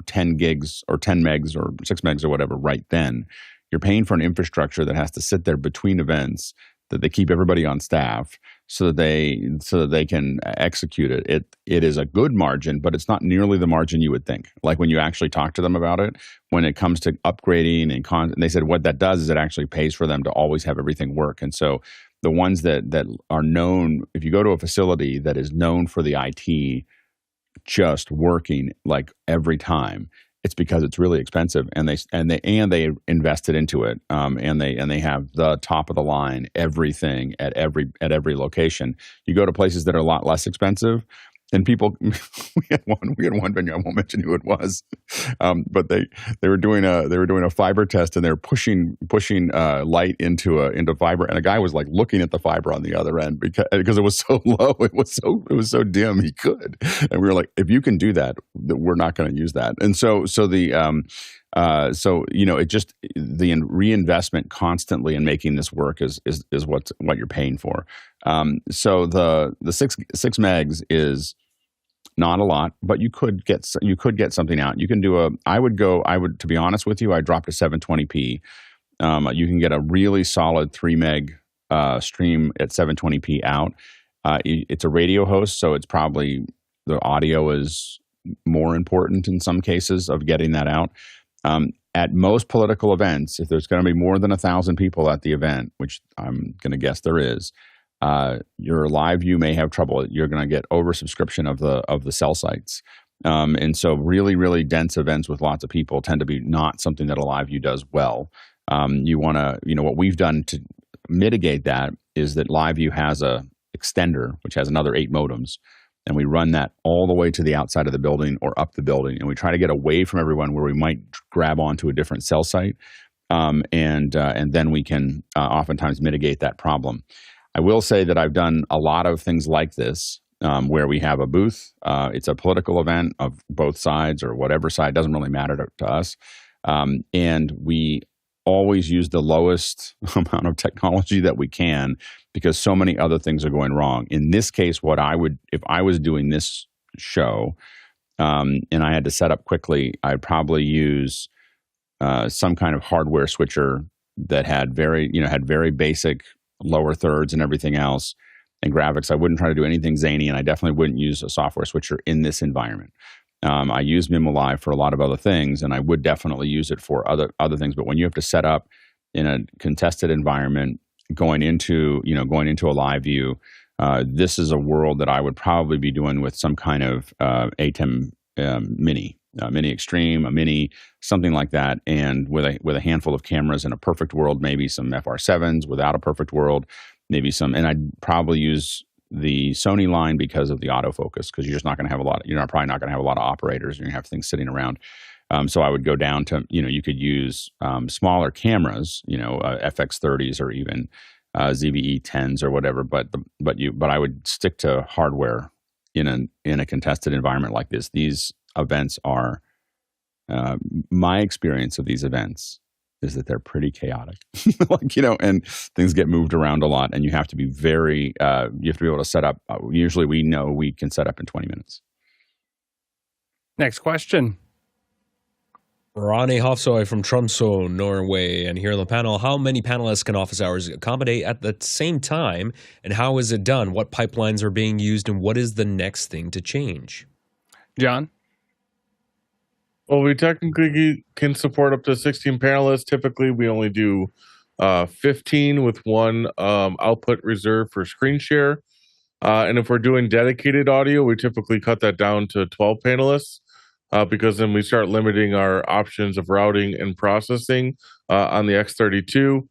10 gigs or 10 megs or 6 megs or whatever right then. You're paying for an infrastructure that has to sit there between events, that they keep everybody on staff so that they can execute it. It is a good margin, but it's not nearly the margin you would think. Like when you actually talk to them about it, when it comes to upgrading and they said what that does is it actually pays for them to always have everything work. And so the ones that are known, if you go to a facility that is known for the IT just working like every time, it's because it's really expensive, and they invested into it, and they have the top of the line everything at every location. You go to places that are a lot less expensive, and people, we had one venue, I won't mention who it was, but they were doing a fiber test, and they were pushing light into fiber, and a guy was like looking at the fiber on the other end because it was so low, it was so dim he could, and we were like, if you can do that, we're not going to use that. And so it just, the reinvestment constantly in making this work is what you're paying for. So the 6 megs is not a lot, but you could get something out. You can do to be honest with you, I dropped to 720p. You can get a really solid 3 meg stream at 720p out. It's a radio host, so it's probably the audio is more important in some cases of getting that out. At most political events, if there's going to be more than 1,000 people at the event, which I'm going to guess there is, your LiveU may have trouble. You're going to get oversubscription of the cell sites. And so really, really dense events with lots of people tend to be not something that a LiveU does well. You want to, what we've done to mitigate that is that LiveU has a extender, which has another 8 modems. And we run that all the way to the outside of the building or up the building. And we try to get away from everyone where we might grab onto a different cell site. And then we can oftentimes mitigate that problem. I will say that I've done a lot of things like this where we have a booth. It's a political event of both sides or whatever side, doesn't really matter to us. And we always use the lowest amount of technology that we can, because so many other things are going wrong. In this case, what I would, if I was doing this show and I had to set up quickly, I'd probably use some kind of hardware switcher that had very basic lower thirds and everything else and graphics. I wouldn't try to do anything zany, and I definitely wouldn't use a software switcher in this environment. I use MimoLive for a lot of other things, and I would definitely use it for other things. But when you have to set up in a contested environment, going into a LiveU, this is a world that I would probably be doing with some kind of ATEM Mini Extreme, a Mini, something like that, and with a handful of cameras in a perfect world, maybe some FR7s without a perfect world, maybe some, and I'd probably use the Sony line because of the autofocus, because you're just not going to have you're probably not going to have a lot of operators. You're going to have things sitting around. So I would go down to, you could use smaller cameras, FX30s or even ZVE 10s or whatever. But I would stick to hardware in a contested environment like this. These events are, my experience of these events is that they're pretty chaotic, and things get moved around a lot, and you have to be you have to be able to set up. Usually we know we can set up in 20 minutes. Next question. Ronny Hofsoy from Tromsø, Norway. And here on the panel, how many panelists can office hours accommodate at the same time? And how is it done? What pipelines are being used? And what is the next thing to change? John? Well, we technically can support up to 16 panelists. Typically, we only do 15 with one output reserved for screen share. And if we're doing dedicated audio, we typically cut that down to 12 panelists. Because then we start limiting our options of routing and processing on the X32.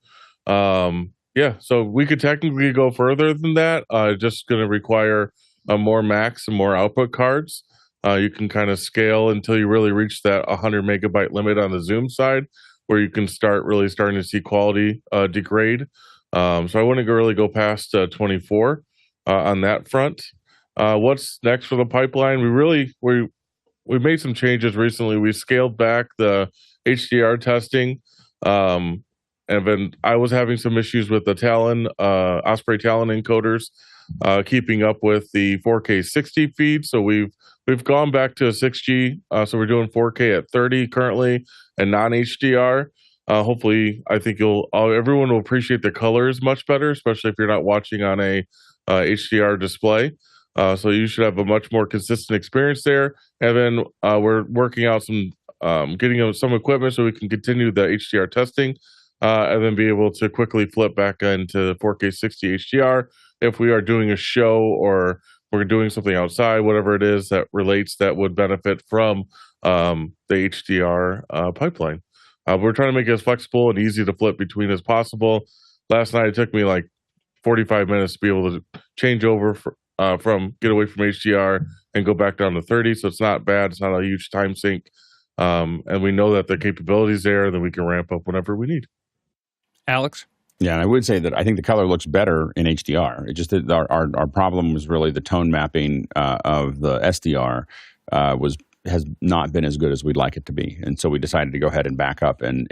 So we could technically go further than that. Just going to require more Macs and more output cards. You can kind of scale until you really reach that 100 megabyte limit on the Zoom side, where you can starting to see quality degrade. So I wouldn't really go past 24 on that front. What's next for the pipeline? We made some changes recently. We scaled back the HDR testing. And then I was having some issues with the Talon, Osprey Talon encoders, keeping up with the 4K 60 feed. So we've gone back to a 6G. So we're doing 4K at 30 currently and non-HDR. Hopefully, I think everyone will appreciate the colors much better, especially if you're not watching on a HDR display. So you should have a much more consistent experience there. And then we're working out getting some equipment so we can continue the HDR testing and then be able to quickly flip back into 4K 60 HDR if we are doing a show or we're doing something outside, whatever it is that would benefit from the HDR pipeline. We're trying to make it as flexible and easy to flip between as possible. Last night, it took me like 45 minutes to be able to change over get away from HDR and go back down to 30. So it's not bad. It's not a huge time sink. And we know that the capability is there, then we can ramp up whenever we need. Alex? Yeah, and I would say that I think the color looks better in HDR. It just that our problem was really the tone mapping of the SDR has not been as good as we'd like it to be, and so we decided to go ahead and back up and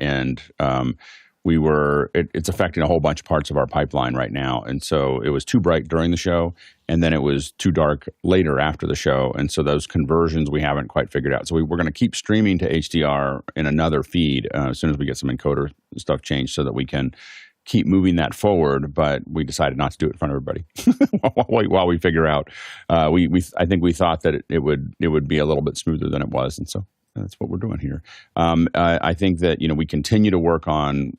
it's affecting a whole bunch of parts of our pipeline right now. And so it was too bright during the show, and then it was too dark later after the show. And so those conversions we haven't quite figured out. So we're going to keep streaming to HDR in another feed as soon as we get some encoder stuff changed so that we can keep moving that forward. But we decided not to do it in front of everybody while we figure out. I think we thought that it would be a little bit smoother than it was. And so that's what we're doing here. I think that, we continue to work on,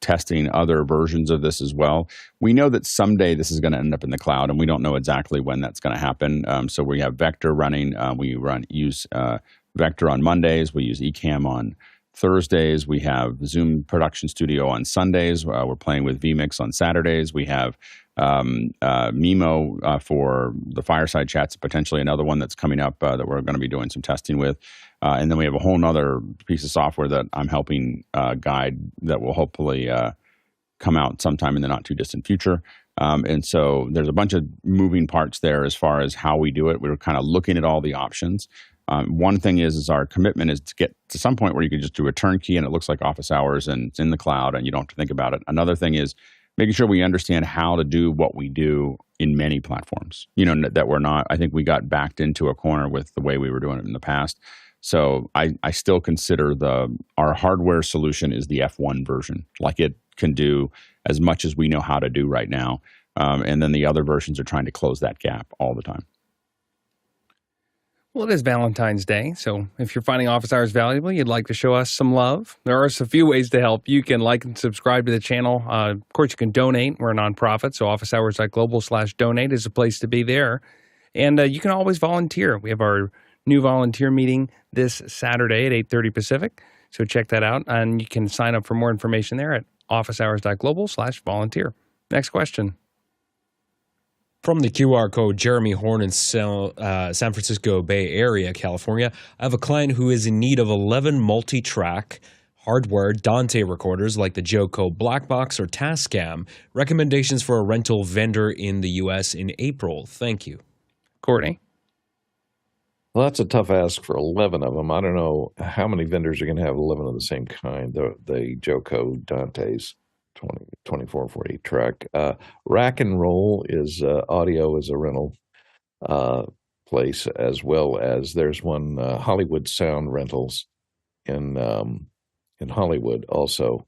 testing other versions of this as well. We know that someday this is going to end up in the cloud, and we don't know exactly when that's going to happen. So we have Vector running. We use Vector on Mondays. We use Ecamm on Thursdays. We have Zoom Production Studio on Sundays. We're playing with vMix on Saturdays. We have Mimo for the fireside chats, potentially another one that's coming up that we're going to be doing some testing with. And then we have a whole nother piece of software that I'm helping guide that will hopefully come out sometime in the not too distant future. And so there's a bunch of moving parts there as far as how we do it. We're kind of looking at all the options. One thing is our commitment is to get to some point where you can just do a turnkey and it looks like office hours and it's in the cloud and you don't have to think about it. Another thing is making sure we understand how to do what we do in many platforms. That we're not. I think we got backed into a corner with the way we were doing it in the past. So I still consider our hardware solution is the F1 version. Like, it can do as much as we know how to do right now. And then the other versions are trying to close that gap all the time. Well, it is Valentine's Day, so if you're finding office hours valuable, you'd like to show us some love, there are a few ways to help. You can like and subscribe to the channel. Of course, you can donate. We're a nonprofit, so officehours.global/donate is a place to be there. And you can always volunteer. We have our new volunteer meeting this Saturday at 8:30 Pacific, so check that out. And you can sign up for more information there at officehours.global/volunteer. Next question. From the QR code, Jeremy Horn in San Francisco Bay Area, California. I have a client who is in need of 11 multi-track hardware Dante recorders like the JoeCo Blackbox or Tascam. Recommendations for a rental vendor in the U.S. in April. Thank you. Courtney? Well, that's a tough ask for 11 of them. I don't know how many vendors are going to have 11 of the same kind. The JoeCo Dantes. 2448 track. Rack and Roll is audio as a rental place, as well as there's one Hollywood Sound Rentals in Hollywood also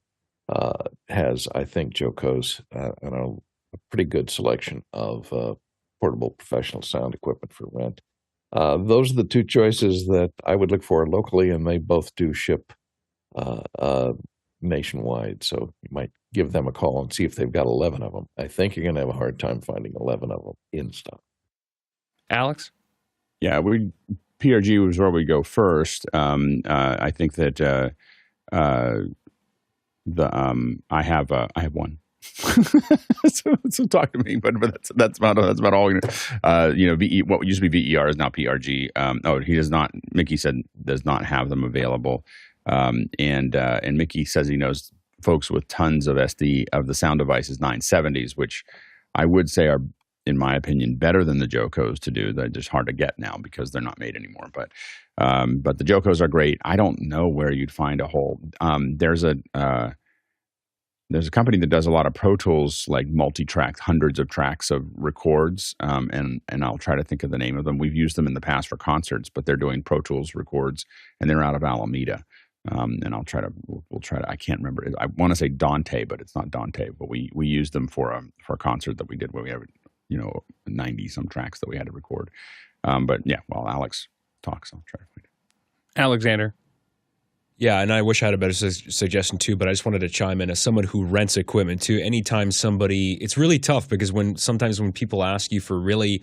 has, I think, JoeCo's I don't know, a pretty good selection of portable professional sound equipment for rent. Those are the two choices that I would look for locally, and they both do ship nationwide, so you might give them a call and see if they've got 11 of them. I think you're going to have a hard time finding 11 of them in stock. Alex? Yeah, PRG was where we go first. I think that I have one. so talk to me, but that's about all. What used to be VER is now PRG. He does not. Mickey said does not have them available. And Mickey says he knows folks with tons of the sound devices 970s, which I would say are, in my opinion, better than the JoeCos to do. They're just hard to get now because they're not made anymore. But the JoeCos are great. I don't know where you'd find a whole. There's a company that does a lot of Pro Tools, like multi-track, hundreds of tracks of records, and I'll try to think of the name of them. We've used them in the past for concerts, but they're doing Pro Tools records, and they're out of Alameda. And we'll try to, I can't remember. I want to say Dante, but it's not Dante. But we used them for a concert that we did where we have 90 some tracks that we had to record. But yeah, while Alex talks, I'll try to find it. Alexander. Yeah, and I wish I had a better suggestion too, but I just wanted to chime in as someone who rents equipment too. Anytime it's really tough because sometimes when people ask you for really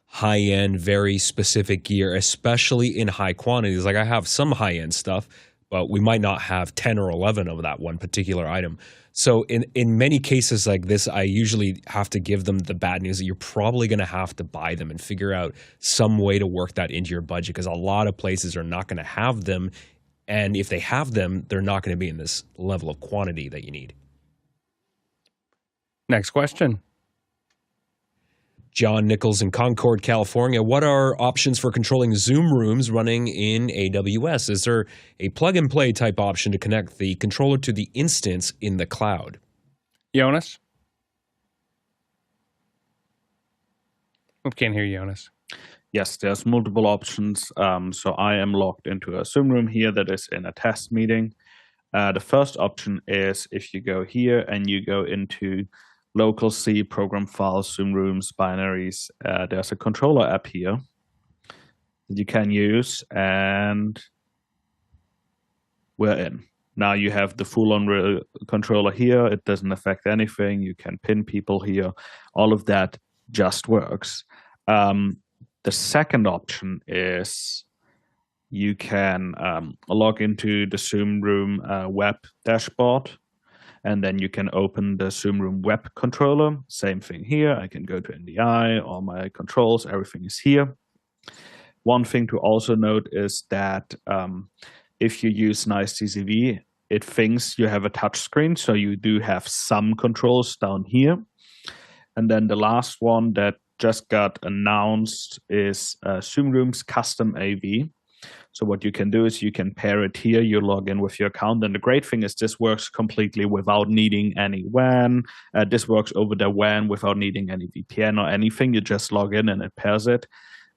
high-end, very specific gear, especially in high quantities, like I have some high-end stuff, but we might not have 10 or 11 of that one particular item. So in many cases like this, I usually have to give them the bad news that you're probably going to have to buy them and figure out some way to work that into your budget, because a lot of places are not going to have them. And if they have them, they're not going to be in this level of quantity that you need. Next question. John Nichols in Concord, California. What are options for controlling Zoom rooms running in AWS? Is there a plug-and-play type option to connect the controller to the instance in the cloud? Jonas? I can't hear you, Jonas. Yes, there's multiple options. So I am logged into a Zoom room here that is in a test meeting. The first option is if you go here and you go into local C, program files, Zoom rooms, binaries, there's a controller app here that you can use, and we're in. Now you have the full-on controller here. It doesn't affect anything. You can pin people here. All of that just works. The second option is you can log into the Zoom Room web dashboard, and then you can open the Zoom Room web controller. Same thing here. I can go to NDI, all my controls, everything is here. One thing to also note is that if you use NiceTCV, it thinks you have a touch screen, so you do have some controls down here. And then the last one that just got announced is Zoom Room's custom AV. So what you can do is you can pair it here, you log in with your account, and the great thing is this works completely without needing any WAN. This works over the WAN without needing any VPN or anything. You just log in and it pairs it.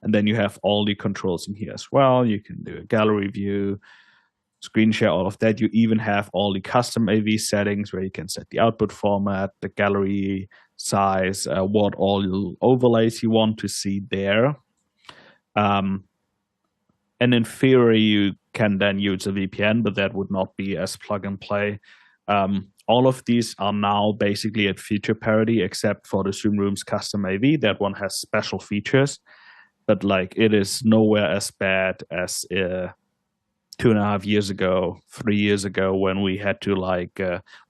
And then you have all the controls in here as well. You can do a gallery view, screen share, all of that. You even have all the custom AV settings where you can set the output format, the gallery size, what all overlays you want to see there. And in theory, you can then use a VPN, but that would not be as plug and play. All of these are now basically at feature parity, except for the Zoom Rooms custom AV. That one has special features, but like it is nowhere as bad as 2.5 years ago, 3 years ago, when we had to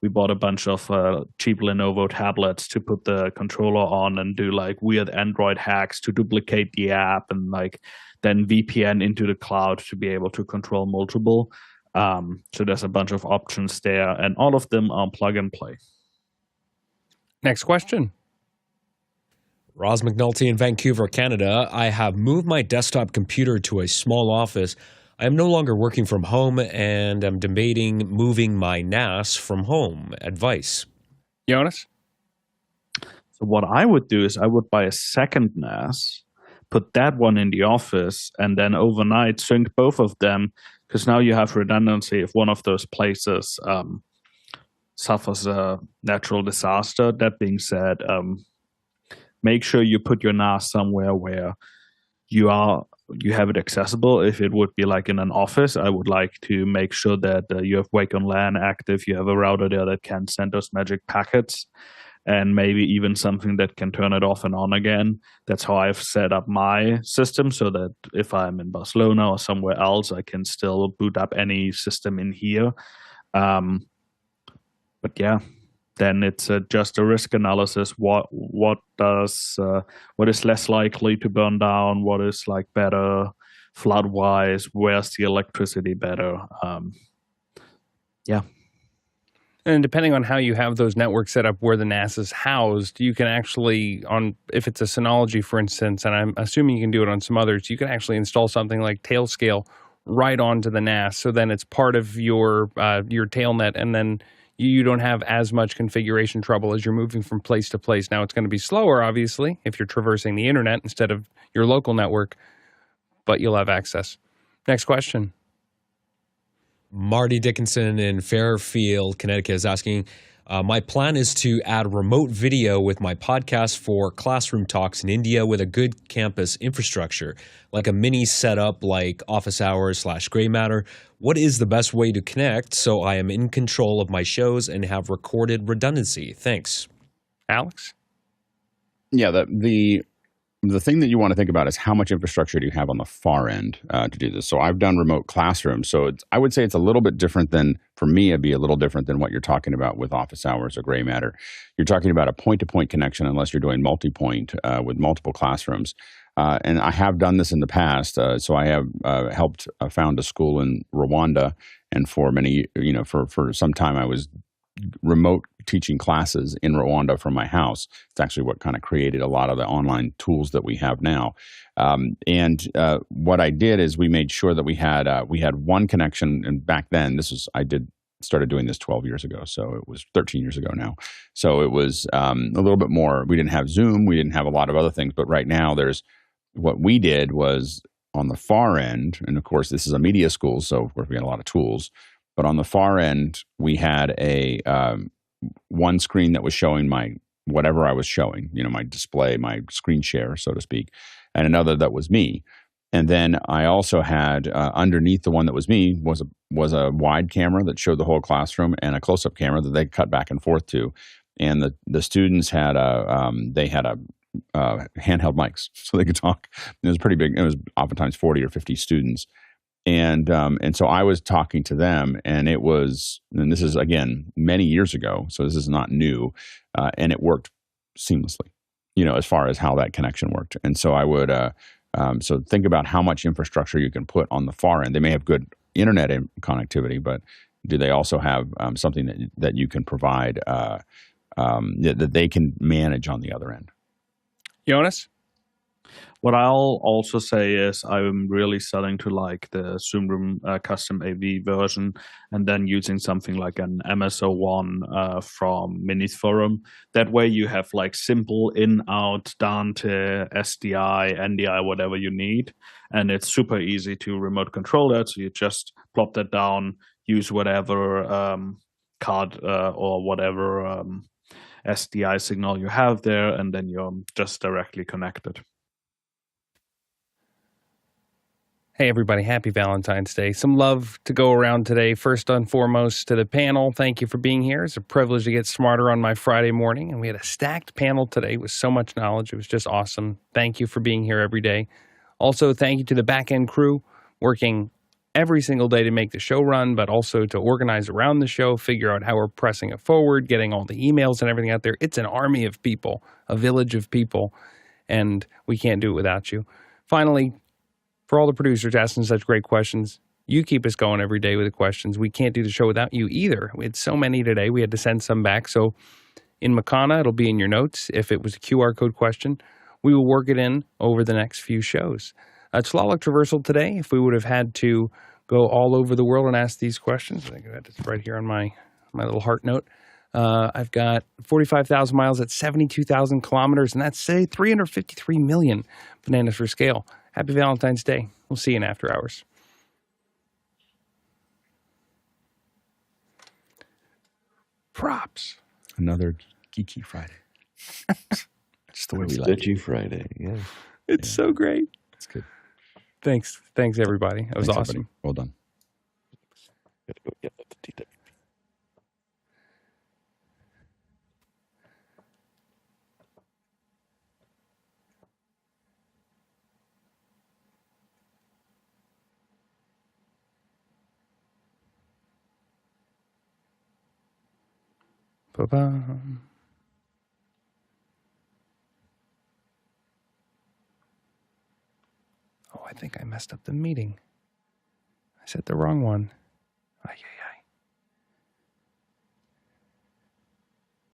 we bought a bunch of cheap Lenovo tablets to put the controller on and do like weird Android hacks to duplicate the app and like then VPN into the cloud to be able to control multiple. So there's a bunch of options there, and all of them are plug and play. Next question. Roz McNulty in Vancouver, Canada. I have moved my desktop computer to a small office. I am no longer working from home and am debating moving my NAS from home. Advice. Jonas? So what I would do is I would buy a second NAS, put that one in the office, and then overnight sync both of them, because now you have redundancy if one of those places suffers a natural disaster. That being said, make sure you put your NAS somewhere where you have it accessible. If it would be like in an office, I would like to make sure that you have Wake on LAN active, you have a router there that can send those magic packets, and maybe even something that can turn it off and on again. That's how I've set up my system, so that if I'm in Barcelona or somewhere else, I can still boot up any system in here. But yeah, then it's just a risk analysis. What is less likely to burn down? What is like better flood wise? Where's the electricity better? Yeah. And depending on how you have those networks set up where the NAS is housed, you can actually, if it's a Synology, for instance, and I'm assuming you can do it on some others, you can actually install something like Tailscale right onto the NAS. So then it's part of your tailnet, and then you don't have as much configuration trouble as you're moving from place to place. Now, it's going to be slower, obviously, if you're traversing the internet instead of your local network, but you'll have access. Next question. Marty Dickinson in Fairfield, Connecticut is asking, my plan is to add remote video with my podcast for classroom talks in India with a good campus infrastructure, like a mini setup like office hours / gray matter. What is the best way to connect so I am in control of my shows and have recorded redundancy? Thanks. Alex? Yeah, the thing that you want to think about is how much infrastructure do you have on the far end to do this. So I've done remote classrooms. So I would say it's a little bit different than, for me, it'd be a little different than what you're talking about with office hours or gray matter. You're talking about a point-to-point connection unless you're doing multi-point with multiple classrooms. And I have done this in the past. So I have helped found a school in Rwanda. And for many, for some time I was remote teaching classes in Rwanda from my house. It's actually what kind of created a lot of the online tools that we have now. And what I did is we made sure that we had one connection. And back then, started doing this 12 years ago. So it was 13 years ago now. So it was a little bit more. We didn't have Zoom. We didn't have a lot of other things. But right now, what we did was on the far end, and of course, this is a media school. So of course, we had a lot of tools. But on the far end, we had a one screen that was showing whatever I was showing, my display, my screen share, so to speak, and another that was me. And then I also had underneath the one that was me was a wide camera that showed the whole classroom and a close-up camera that they cut back and forth to. And the students had handheld mics so they could talk. It was pretty big. It was oftentimes 40 or 50 students. And so I was talking to them, and this is, again, many years ago, so this is not new, and it worked seamlessly, as far as how that connection worked. And so I would, so think about how much infrastructure you can put on the far end. They may have good internet connectivity, but do they also have something that you can provide that they can manage on the other end? Jonas? What I'll also say is I'm really starting to like the Zoom Room custom AV version, and then using something like an MSO1 from Minis Forum. That way you have like simple in-out Dante, SDI, NDI, whatever you need. And it's super easy to remote control that. So you just plop that down, use whatever card or whatever SDI signal you have there, and then you're just directly connected. Hey, everybody. Happy Valentine's Day. Some love to go around today. First and foremost to the panel. Thank you for being here. It's a privilege to get smarter on my Friday morning. And we had a stacked panel today with so much knowledge. It was just awesome. Thank you for being here every day. Also, thank you to the back-end crew working every single day to make the show run, but also to organize around the show, figure out how we're pressing it forward, getting all the emails and everything out there. It's an army of people, a village of people, and we can't do it without you. Finally, for all the producers asking such great questions, you keep us going every day with the questions. We can't do the show without you either. We had so many today. We had to send some back. So in Makana, it'll be in your notes. If it was a QR code question, we will work it in over the next few shows. It's a lot like Traversal today. If we would have had to go all over the world and ask these questions, I think that's right here on my little heart note. I've got 45,000 miles at 72,000 kilometers, and that's, say, 353 million bananas for scale. Happy Valentine's Day. We'll see you in after hours. Props. Another geeky Friday. Just the way we like it. Stitchy Friday, yeah. It's so great. It's good. Thanks, everybody. That was Thanks, awesome. everybody. Well done. Gotta go get the TW. Ba-ba. Oh, I think I messed up the meeting. I said the wrong one. Ay, ay,